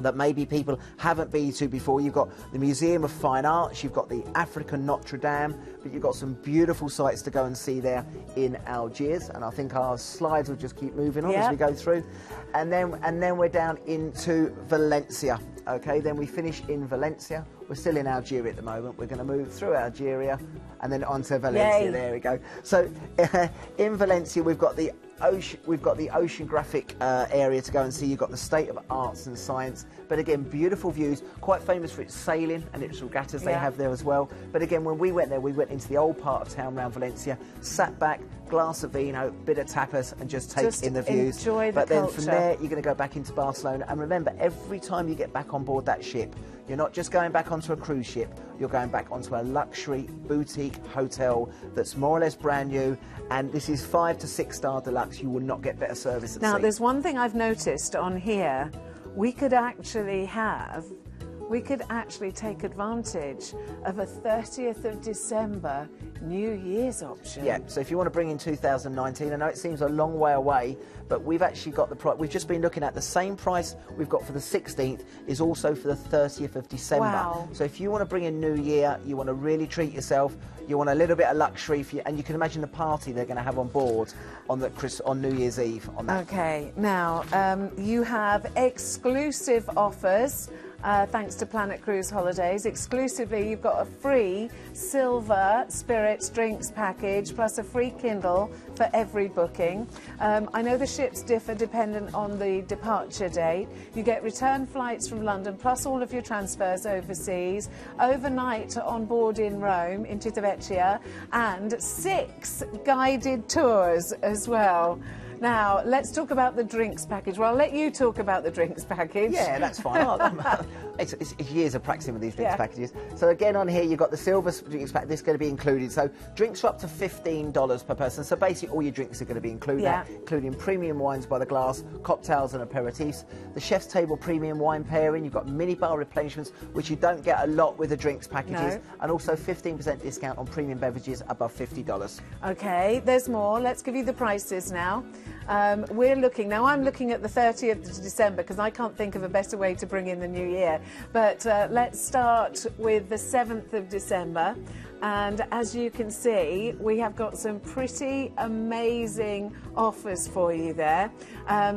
S2: that maybe people haven't been to before. You've got the Museum of Fine Arts, you've got the African Notre Dame, but you've got some beautiful sights to go and see there in Algiers. And I think our slides will just keep moving on as we go through. And then we're down into Valencia. Okay, then we finish in Valencia. We're still in Algeria at the moment. We're going to move through Algeria and then on to Valencia. Yay. There we go. So in Valencia, we've got the oceanographic area to go and see. You've got the State of Arts and Science, but again, beautiful views, quite famous for its sailing and its regattas they have there as well. But again, when we went there, we went into the old part of town around Valencia, sat back, glass of vino, bit of tapas, and just take in the views.
S1: Enjoy the
S2: but then
S1: culture.
S2: From there, you're going to go back into Barcelona. And remember, every time you get back on board that ship, you're not just going back onto a cruise ship, you're going back onto a luxury boutique hotel that's more or less brand new, and this is 5 to 6 star deluxe. You will not get better service at sea.
S1: Now, there's one thing I've noticed on here. We could actually take advantage of a 30th of December New Year's option.
S2: Yeah, so if you want to bring in 2019, I know it seems a long way away, but we've actually got the price. We've just been looking at the same price we've got for the 16th is also for the 30th of December.
S1: Wow.
S2: So if you want to bring in New Year, you want to really treat yourself, you want a little bit of luxury, and you can imagine the party they're going to have on board on New Year's Eve. On that.
S1: Okay, now you have exclusive offers. Thanks to Planet Cruise Holidays. Exclusively, you've got a free silver spirits drinks package plus a free Kindle for every booking. I know the ships differ dependent on the departure date. You get return flights from London plus all of your transfers overseas, overnight on board in Rome, in Civitavecchia, and 6 guided tours as well. Now, let's talk about the drinks package. Well, I'll let you talk about the drinks package.
S2: Yeah, that's fine. It's years of practicing with these drinks packages. So again, on here, you've got the silver drinks pack. This is going to be included. So drinks are up to $15 per person. So basically, all your drinks are going to be included, including premium wines by the glass, cocktails and aperitifs. The chef's table premium wine pairing. You've got minibar replenishments, which you don't get a lot with the drinks packages. No. And also 15% discount on premium beverages above $50.
S1: Okay, there's more. Let's give you the prices now. I'm looking at the 30th of December because I can't think of a better way to bring in the new year. But let's start with the 7th of December. And as you can see, we have got some pretty amazing offers for you there.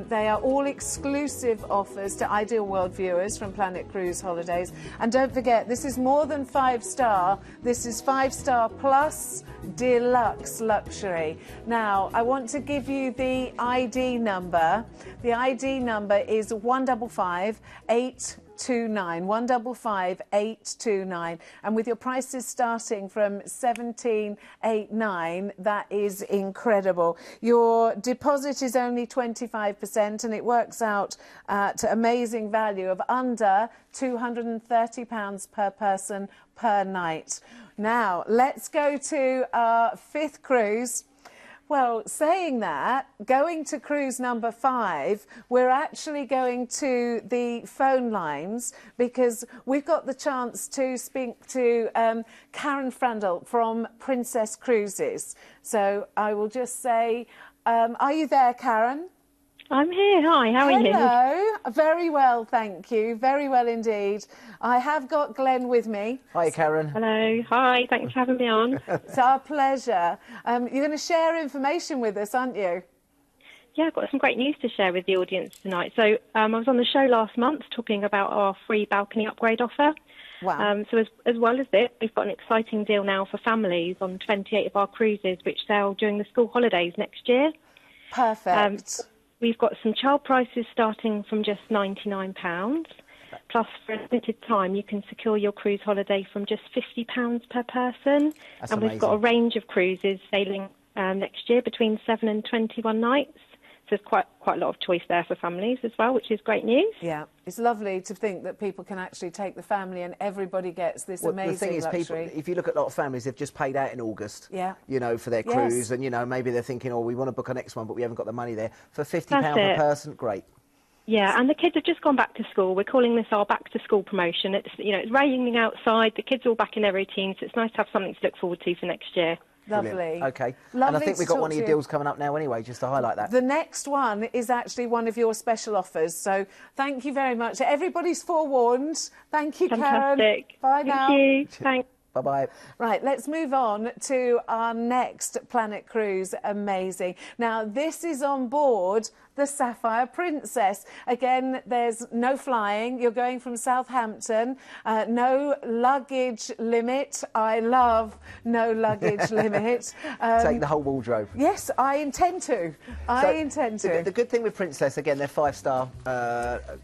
S1: They are all exclusive offers to Ideal World viewers from Planet Cruise Holidays. And don't forget, this is more than 5-star. This is 5-star plus deluxe luxury. Now, I want to give you the ID number. The ID number is 155829, 155829, and with your prices starting from $17.89, that is incredible. Your deposit is only 25%, and it works out to amazing value of under £230 per person per night. Now, let's go to our 5th cruise. Well, saying that, going to cruise number 5, we're actually going to the phone lines because we've got the chance to speak to Karen Frandl from Princess Cruises. So I will just say, are you there, Karen?
S6: I'm here. Hi, how are you?
S1: Hello. Very well, thank you. Very well indeed. I have got Glenn with me.
S2: Hi, Karen.
S6: Hello. Hi, thanks for having me on.
S1: It's our pleasure. You're going to share information with us, aren't you?
S6: Yeah, I've got some great news to share with the audience tonight. So I was on the show last month talking about our free balcony upgrade offer.
S1: Wow.
S6: So as well as it, we've got an exciting deal now for families on 28 of our cruises, which sail during the school holidays next year.
S1: Perfect.
S6: We've got some child prices starting from just £99. Plus, for a limited time, you can secure your cruise holiday from just £50 per person.
S2: That's
S6: and
S2: amazing.
S6: We've got a range of cruises sailing next year between 7 and 21 nights. So there's quite a lot of choice there for families as well, which is great news.
S1: Yeah, it's lovely to think that people can actually take the family and everybody gets this amazing
S2: the thing is,
S1: luxury.
S2: people, if you look at a lot of families, they've just paid out in August,
S1: Yeah.
S2: you know, for their
S1: Yes.
S2: cruise, and, you know, maybe they're thinking, oh, we want to book a next one, but we haven't got the money there. For £50
S6: That's
S2: per
S6: it.
S2: person, great.
S6: Yeah, and the kids have just gone back to school. We're calling this our back to school promotion. It's, you know, it's raining outside. The kids are all back in their routine, so it's nice to have something to look forward to for next year.
S1: Lovely.
S2: Brilliant. Okay.
S1: Lovely
S2: and I think
S1: to
S2: we've got
S1: talk
S2: one of
S1: to
S2: your
S1: you.
S2: deals coming up now anyway, just to highlight that.
S1: The next one is actually one of your special offers, so thank you very much. Everybody's forewarned. Thank you, Karen.
S6: Fantastic.
S1: Bye now.
S6: Thank you. Thanks.
S2: Bye-bye.
S1: Right, let's move on to our next Planet Cruise. Amazing. Now, this is on board the Sapphire Princess. Again, there's no flying. You're going from Southampton. No luggage limit. I love no luggage limit.
S2: Take the whole wardrobe.
S1: Yes, I intend to.
S2: The good thing with Princess, again, they're 5-star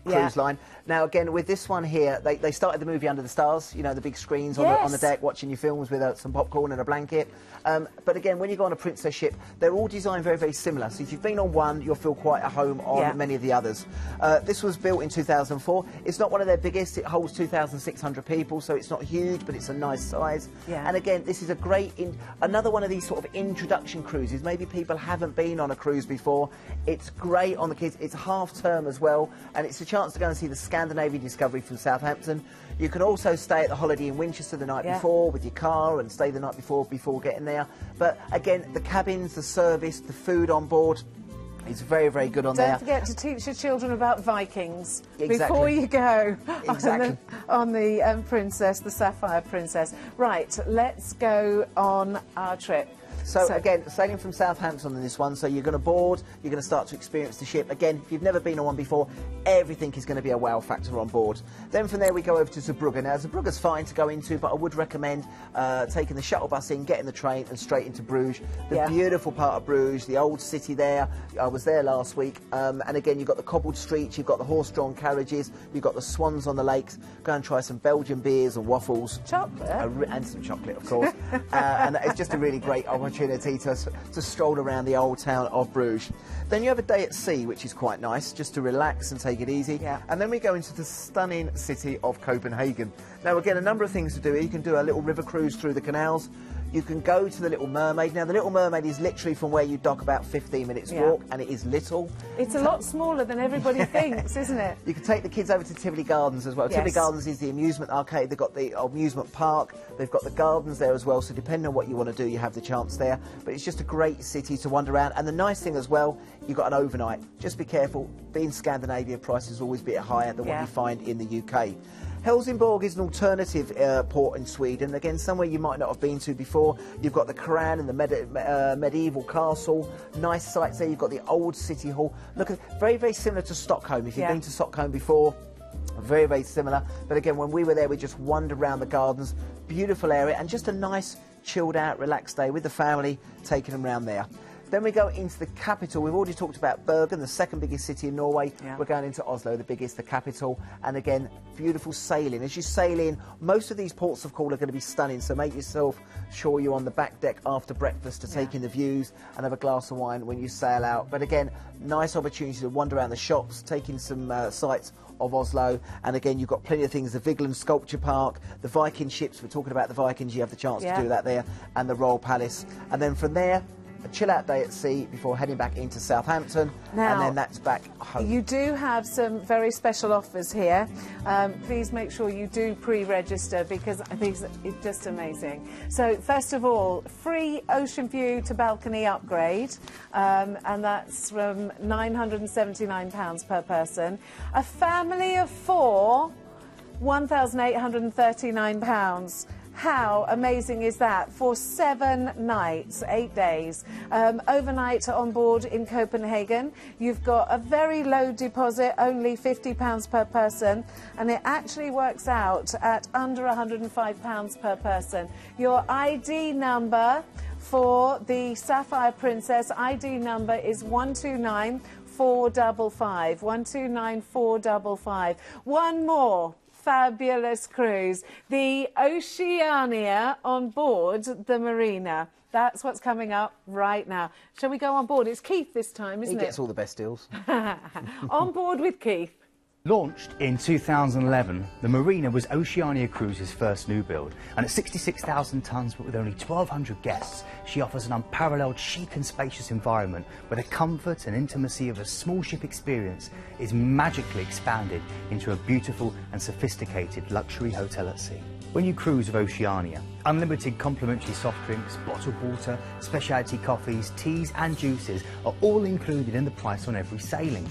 S2: cruise line. Now, again, with this one here, they started the movie Under the Stars, you know, the big screens on the deck, watching your films with some popcorn and a blanket. But again, when you go on a Princess ship, they're all designed very, very similar. So if you've been on one, you'll feel quite at home on many of the others. This was built in 2004. It's not one of their biggest. It holds 2,600 people, so it's not huge, but it's a nice size.
S1: Yeah.
S2: And again, this is a great, another one of these sort of introduction cruises. Maybe people haven't been on a cruise before. It's great on the kids. It's half term as well, and it's a chance to go and see the Scandinavia Discovery from Southampton. You can also stay at the Holiday in Winchester the night before with your car and stay the night before getting there. But again, the cabins, the service, the food on board, it's very, very good on there.
S1: Don't forget to teach your children about Vikings
S2: Exactly.
S1: before you go
S2: Exactly.
S1: on the Princess, the Sapphire Princess. Right, let's go on our trip.
S2: So again, sailing from Southampton on this one, so you're going to board, you're going to start to experience the ship. Again, if you've never been on one before, everything is going to be a wow factor on board. Then from there we go over to Zeebrugge. Now, Zeebrugge's fine to go into, but I would recommend taking the shuttle bus in, getting the train and straight into Bruges. The beautiful part of Bruges, the old city there. I was there last week. And again, you've got the cobbled streets, you've got the horse-drawn carriages, you've got the swans on the lakes. Go and try some Belgian beers and waffles.
S1: Chocolate.
S2: And some chocolate, of course. And it's just a really great opportunity to stroll around the old town of Bruges. Then you have a day at sea, which is quite nice, just to relax and take it easy.
S1: Yeah.
S2: And then we go into the stunning city of Copenhagen. Now, again, a number of things to do here. You can do a little river cruise through the canals. You can go to the Little Mermaid. Now, the Little Mermaid is literally from where you dock about 15 minutes walk, and it is little.
S1: It's a lot smaller than everybody thinks, isn't it?
S2: You can take the kids over to Tivoli Gardens as well.
S1: Yes.
S2: Tivoli Gardens is the amusement arcade. They've got the amusement park. They've got the gardens there as well. So depending on what you want to do, you have the chance there. But it's just a great city to wander around. And the nice thing as well, you've got an overnight. Just be careful. Being Scandinavia, prices always a bit higher than what you find in the UK. Helsingborg is an alternative port in Sweden. Again, somewhere you might not have been to before. You've got the Koran and the medieval castle. Nice sights there. You've got the old city hall. Look, very, very similar to Stockholm. If you've been to Stockholm before, very, very similar. But again, when we were there, we just wandered around the gardens. Beautiful area and just a nice, chilled out, relaxed day with the family, taking them around there. Then we go into the capital. We've already talked about Bergen, the second biggest city in Norway. Yeah. We're going into Oslo, the biggest, the capital. And again, beautiful sailing. As you sail in, most of these ports of call are going to be stunning. So make yourself sure you're on the back deck after breakfast to take in the views and have a glass of wine when you sail out. But again, nice opportunity to wander around the shops, taking some sights of Oslo. And again, you've got plenty of things, the Vigeland Sculpture Park, the Viking ships. We're talking about the Vikings. You have the chance to do that there. And the Royal Palace. And then from there, a chill-out day at sea before heading back into Southampton,
S1: now,
S2: and then that's back home.
S1: You do have some very special offers here. Please make sure you do pre-register because I think it's just amazing. So first of all, free ocean view to balcony upgrade, and that's from £979 per person. A family of 4, £1,839. How amazing is that for 7 nights, 8 days? Overnight on board in Copenhagen. You've got a very low deposit, only £50 per person, and it actually works out at under £105 per person. Your ID number for the Sapphire Princess, ID number is 129455. 129455. One more fabulous cruise, the Oceania on board the Marina. That's what's coming up right now. Shall we go on board? It's Keith this time, isn't it?
S2: He gets all the best deals.
S1: On board with Keith.
S7: Launched in 2011, the Marina was Oceania Cruises' first new build, and at 66,000 tonnes but with only 1,200 guests, she offers an unparalleled chic and spacious environment where the comfort and intimacy of a small ship experience is magically expanded into a beautiful and sophisticated luxury hotel at sea. When you cruise with Oceania, unlimited complimentary soft drinks, bottled water, specialty coffees, teas and juices are all included in the price on every sailing.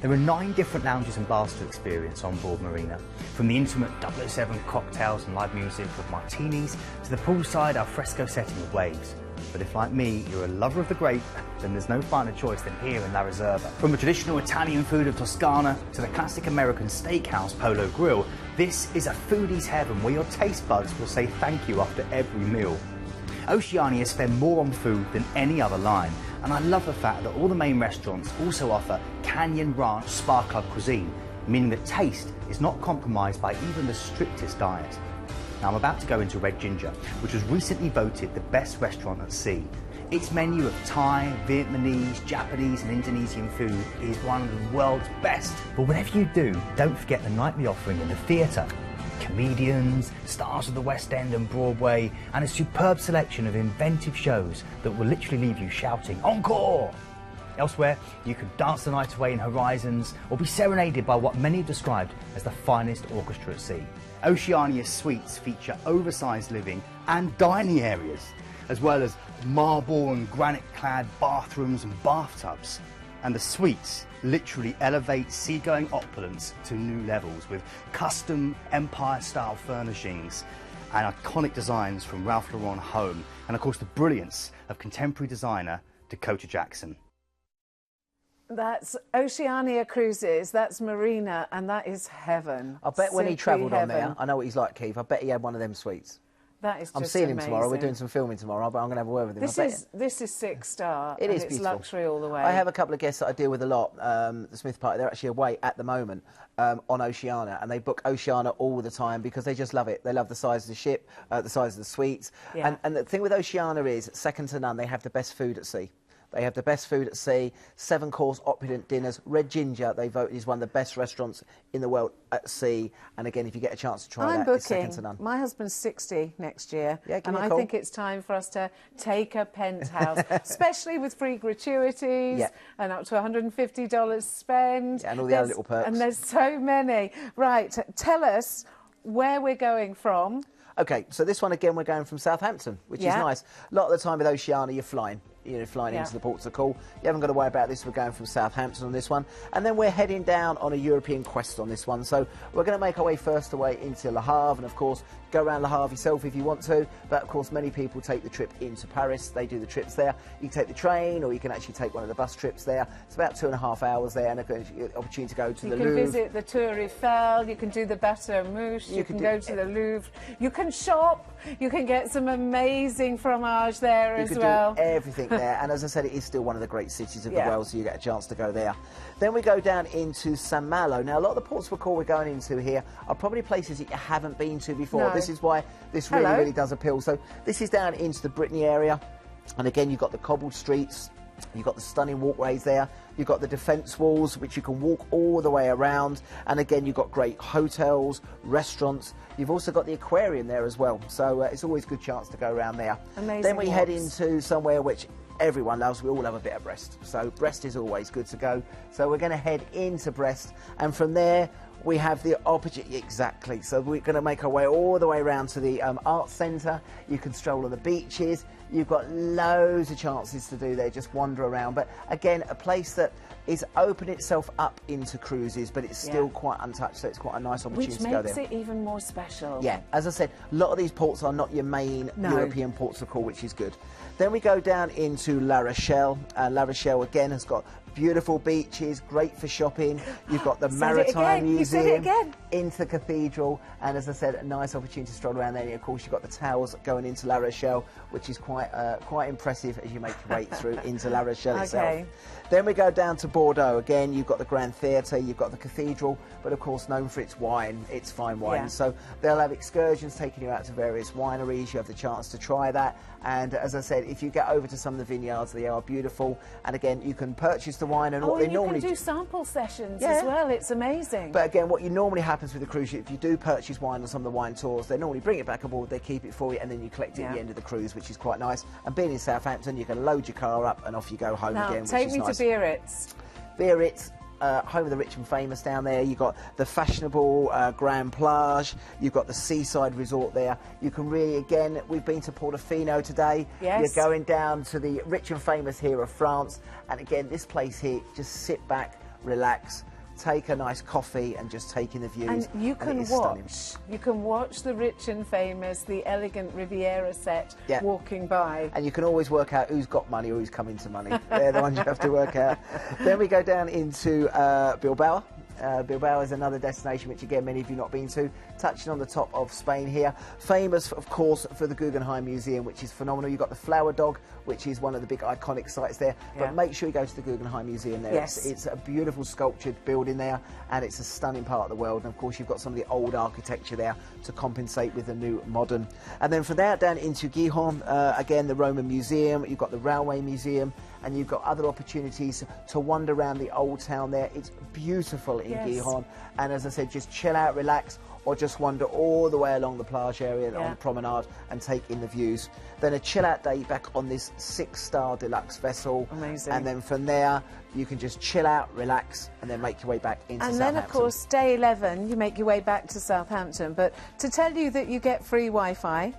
S7: There are 9 different lounges and bars to experience on board Marina, from the intimate 007 cocktails and live music with martinis to the poolside alfresco setting of waves. But if, like me, you're a lover of the grape, then there's no finer choice than here in La Reserva. From the traditional Italian food of Toscana to the classic American steakhouse Polo Grill, this is a foodie's heaven where your taste buds will say thank you after every meal. Oceania spend more on food than any other line, and I love the fact that all the main restaurants also offer Canyon Ranch Spa Club cuisine, meaning that taste is not compromised by even the strictest diet. Now I'm about to go into Red Ginger, which was recently voted the best restaurant at sea. Its menu of Thai, Vietnamese, Japanese and Indonesian food is one of the world's best. But whatever you do, don't forget the nightly offering in the theatre. Comedians, stars of the West End and Broadway, and a superb selection of inventive shows that will literally leave you shouting, "Encore!" Elsewhere, you could dance the night away in Horizons or be serenaded by what many have described as the finest orchestra at sea. Oceania suites feature oversized living and dining areas, as well as marble and granite-clad bathrooms and bathtubs. And the suites literally elevate seagoing opulence to new levels with custom Empire-style furnishings and iconic designs from Ralph Lauren home, and of course the brilliance of contemporary designer Dakota Jackson.
S1: That's Oceania Cruises, that's Marina, and that is heaven.
S2: I bet when he travelled on there,
S1: heaven.
S2: I know what he's like, Keith, I bet he had one of them suites.
S1: That is just
S2: I'm seeing him
S1: amazing.
S2: tomorrow. We're doing some filming tomorrow, but I'm going to have a word with him.
S1: This is 6-star.
S2: It is
S1: it's
S2: beautiful.
S1: Luxury all the way.
S2: I have a couple of guests that I deal with a lot. The Smith Party, they're actually away at the moment on Oceania, and they book Oceania all the time because they just love it. They love the size of the ship, the size of the suites.
S1: Yeah.
S2: And the thing with Oceania is, second to none, they have the best food at sea. They have the best food at sea, 7-course opulent dinners. Red Ginger, they vote, is one of the best restaurants in the world at sea. And again, if you get a chance to try that, it's second to none.
S1: My husband's 60 next year,
S2: Yeah,
S1: and I think it's time for us to take a penthouse, especially with free gratuities and up to $150 spend.
S2: Yeah, and all the other little perks.
S1: And there's so many. Right, tell us where we're going from.
S2: OK, so this one, again, we're going from Southampton, which is nice. A lot of the time with Oceania, you're flying. Flying into the ports of call. You haven't got to worry about this. We're going from Southampton on this one. And then we're heading down on a European quest on this one. So we're going to make our way first away into Le Havre. And, of course, go around Le Havre yourself if you want to. But, of course, many people take the trip into Paris. They do the trips there. You can take the train or you can actually take one of the bus trips there. It's about 2.5 hours there and an opportunity to go to the Louvre.
S1: You can visit the Tour Eiffel. You can do the Bateau Mouche. You can go to the Louvre. You can shop. You can get some amazing fromage there as well.
S2: You can do everything there. And, as I said, it is still one of the great cities of the world, so you get a chance to go there. Then we go down into St Malo. Now, a lot of the ports of call we're going into here are probably places that you haven't been to before.
S1: No.
S2: This is why this really does appeal. So this is down into the Brittany area. And again, you've got the cobbled streets. You've got the stunning walkways there. You've got the defence walls, which you can walk all the way around. And again, you've got great hotels, restaurants. You've also got the aquarium there as well. So it's always a good chance to go around there.
S1: Amazing
S2: Then we head
S1: walks.
S2: into somewhere which everyone loves. We all love a bit of Brest. So Brest is always good to go. So we're going to head into Brest, and from there we have the opportunity, exactly. So we're going to make our way all the way around to the Arts Centre. You can stroll on the beaches. You've got loads of chances to do there, just wander around. But again, a place that is opening itself up into cruises, but it's still quite untouched, so it's quite a nice opportunity to go there.
S1: Which makes it even more special.
S2: Yeah, as I said, a lot of these ports are not your main European ports of call, which is good. Then we go down into La Rochelle. La Rochelle, again, has got beautiful beaches, great for shopping. You've got the Maritime Museum, into the cathedral, and as I said, a nice opportunity to stroll around there. And of course, you've got the towers going into La Rochelle, which is quite impressive as you make your way through into La Rochelle itself. Then we go down to Bordeaux. Again, you've got the Grand Theatre, you've got the cathedral, but of course known for its wine, its fine wine. So they'll have excursions taking you out to various wineries. You have the chance to try that. And as I said, if you get over to some of the vineyards, they are beautiful. And again, you can purchase the wine, and what they normally
S1: you can do sample sessions as well. It's amazing.
S2: But again, what you normally happens with the cruise ship, if you do purchase wine on some of the wine tours, they normally bring it back aboard, they keep it for you, and then you collect it at the end of the cruise, which is quite nice. And being in Southampton, you can load your car up and off you go home again, which is nice.
S1: Take me to Biarritz.
S2: Biarritz, home of the rich and famous down there. You've got the fashionable Grand Plage. You've got the seaside resort there. You can really, again, we've been to Portofino today. You're going down to the rich and famous here of France. And again, this place here, just sit back, relax, take a nice coffee and just take in the views.
S1: And you can watch the rich and famous, the elegant Riviera set walking by.
S2: And you can always work out who's got money or who's coming to money. They're the ones you have to work out. Then we go down into Bilbao. Bilbao is another destination which, again, many of you not been to. Touching on the top of Spain here. Famous, of course, for the Guggenheim Museum, which is phenomenal. You've got the Flower Dog, which is one of the big iconic sites there. But make sure you go to the Guggenheim Museum there. It's a beautiful sculptured building there, and it's a stunning part of the world. And, of course, you've got some of the old architecture there to compensate with the new modern. And then from there down into Gijón, again, the Roman Museum. You've got the Railway Museum, and you've got other opportunities to wander around the old town there. It's beautiful in Gijón, and as I said, just chill out, relax, or just wander all the way along the plage area on the promenade and take in the views. Then a chill out day back on this 6-star deluxe vessel.
S1: Amazing.
S2: And then from there, you can just chill out, relax, and then make your way back into Southampton.
S1: And then, of course, day 11, you make your way back to Southampton. But to tell you that you get free Wi-Fi,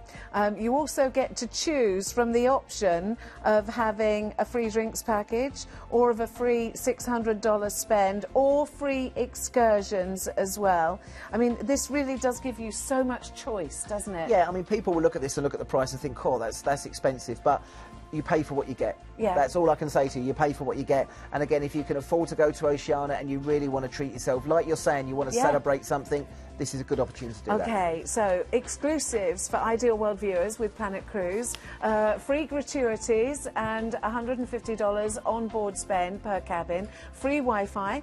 S1: you also get to choose from the option of having a free drinks package, or of a free $600 spend, or free excursions as well. I mean, this really does give you so much choice, doesn't it?
S2: Yeah, I mean, people will look at this and look at the price and think, oh, that's expensive, but you pay for what you get. That's all I can say to you. You pay for what you get. And again, if you can afford to go to Oceania and you really want to treat yourself, like you're saying, you want to celebrate something, this is a good opportunity to do that.
S1: Okay, so exclusives for Ideal World viewers with Planet Cruise, free gratuities and $150 on-board spend per cabin, free Wi-Fi.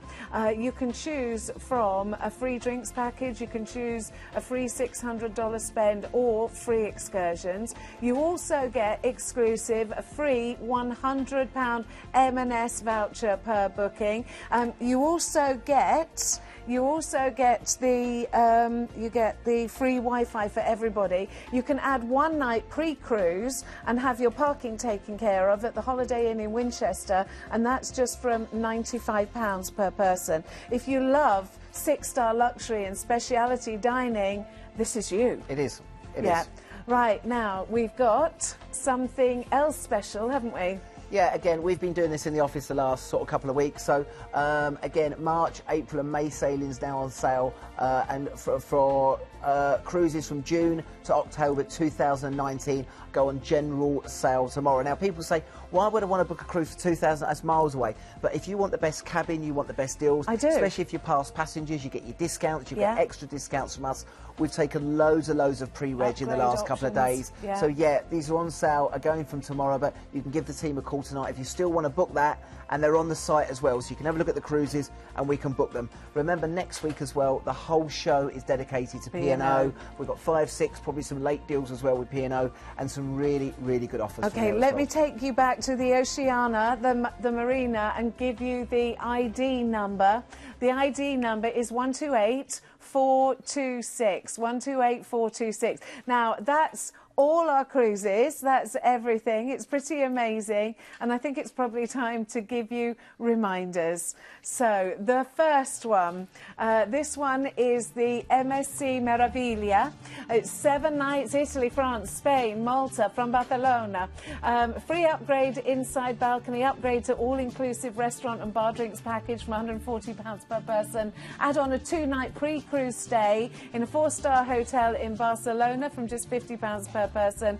S1: You can choose from a free drinks package, you can choose a free $600 spend or free excursions. You also get exclusive, a free £100 M&S voucher per booking. You also get the free Wi-Fi for everybody. You can add one night pre-cruise and have your parking taken care of at the Holiday Inn in Winchester, and that's just from £95 per person. If you love 6-star luxury and speciality dining, this is you.
S2: It is. It is.
S1: Right, now we've got something else special, haven't we?
S2: Yeah, again, we've been doing this in the office the last sort of couple of weeks. So, again, March, April and May sailings now on sale. And for cruises from June to October 2019 go on general sale tomorrow. Now, people say, why would I want to book a cruise for 2,000? That's miles away. But if you want the best cabin, you want the best deals.
S1: I do.
S2: Especially if you're past passengers, you get your discounts, you get extra discounts from us. We've taken loads of pre-reg in the last couple of days. So, yeah, these are on sale, are going from tomorrow, but you can give the team a call tonight if you still want to book that, and they're on the site as well, so you can have a look at the cruises and we can book them. Remember, next week as well, the whole show is dedicated to P&O. We've got 5, 6, probably some late deals as well with P&O, and some really, really good offers.
S1: Okay, let me take you back to the Oceania, the marina, and give you the ID number. The ID number is 128426. 128426. Now, that's all our cruises. That's everything. It's pretty amazing, and I think it's probably time to give you reminders. So the first one, this one is the MSC Meraviglia. It's 7 nights, Italy, France, Spain, Malta, from Barcelona. Free upgrade inside balcony, upgrade to all-inclusive restaurant and bar drinks package from £140 per person. Add on a 2-night pre-cruise stay in a 4-star hotel in Barcelona from just £50 per person.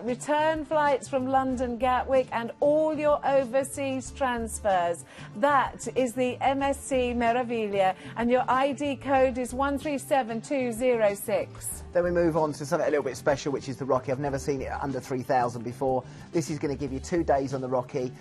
S1: Return flights from London Gatwick and all your overseas transfers. That is the MSC Meraviglia, and your ID code is 137206.
S2: Then we move on to something a little bit special, which is the Rocky. I've never seen it under 3,000 before. This is going to give you 2 days on the Rocky,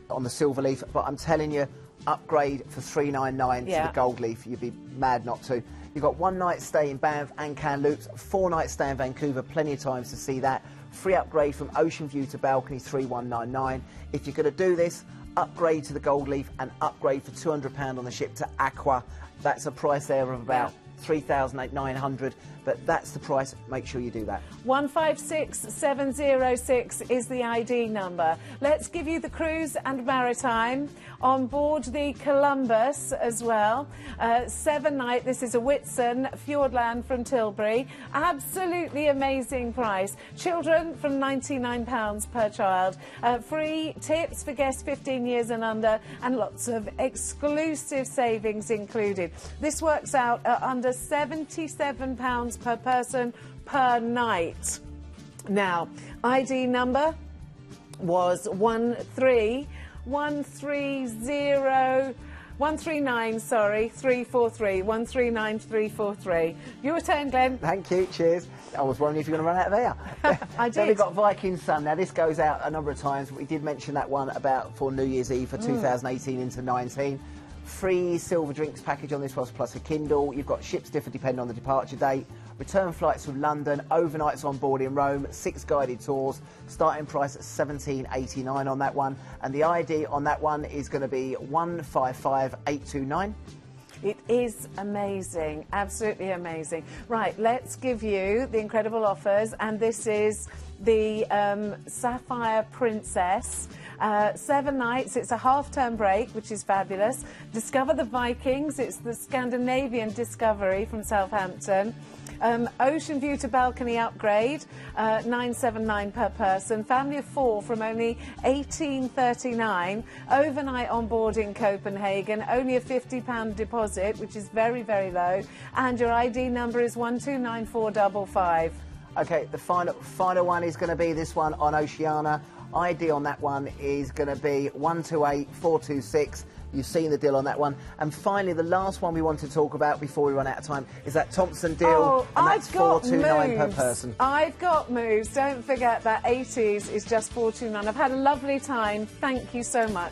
S2: on the Silverleaf, but I'm telling you, upgrade for $399 to the Gold Leaf. You'd be mad not to. You've got 1 night stay in Banff and Kamloops, 4 night stay in Vancouver, plenty of times to see that. Free upgrade from Ocean View to Balcony, $3199. If you're going to do this, upgrade to the Gold Leaf and upgrade for £200 on the ship to Aqua. That's a price there of about $3,900, but that's the price. Make sure you do that. 156706 is the ID number. Let's give you the cruise and maritime. On board the Columbus as well. 7 night, this is a Whitsun Fjordland from Tilbury. Absolutely amazing price. Children from £99 per child. Free tips for guests 15 years and under, and lots of exclusive savings included. This works out at under £77 per person per night. Now, ID number was 139343. Your turn, Glenn. Thank you, cheers. I was wondering if you're going to run out of air.
S1: I did.
S2: Then we've got Viking Sun. Now, this goes out a number of times. We did mention that one about for New Year's Eve for 2018 into 19. Free silver drinks package on this one, plus a Kindle. You've got ships differ depending on the departure date. Return flights from London, overnights on board in Rome, 6 guided tours. Starting price at $17.89 on that one. And the ID on that one is going to be 155829.
S1: It is amazing, absolutely amazing. Right, let's give you the incredible offers, and this is the Sapphire Princess. 7 nights, it's a half-term break, which is fabulous. Discover the Vikings, it's the Scandinavian Discovery from Southampton. Ocean View to Balcony upgrade, $979 per person. Family of 4 from only $18.39. Overnight on board in Copenhagen, only a £50 deposit, which is very, very low. And your ID number is 129455.
S2: Okay, the final one is going to be this one on Oceania. ID on that one is going to be 128426. You've seen the deal on that one. And finally, the last one we want to talk about before we run out of time is that Thompson deal, and that's $429 per person.
S1: I've got moves. Don't forget that 80s is just $429. I've had a lovely time. Thank you so much.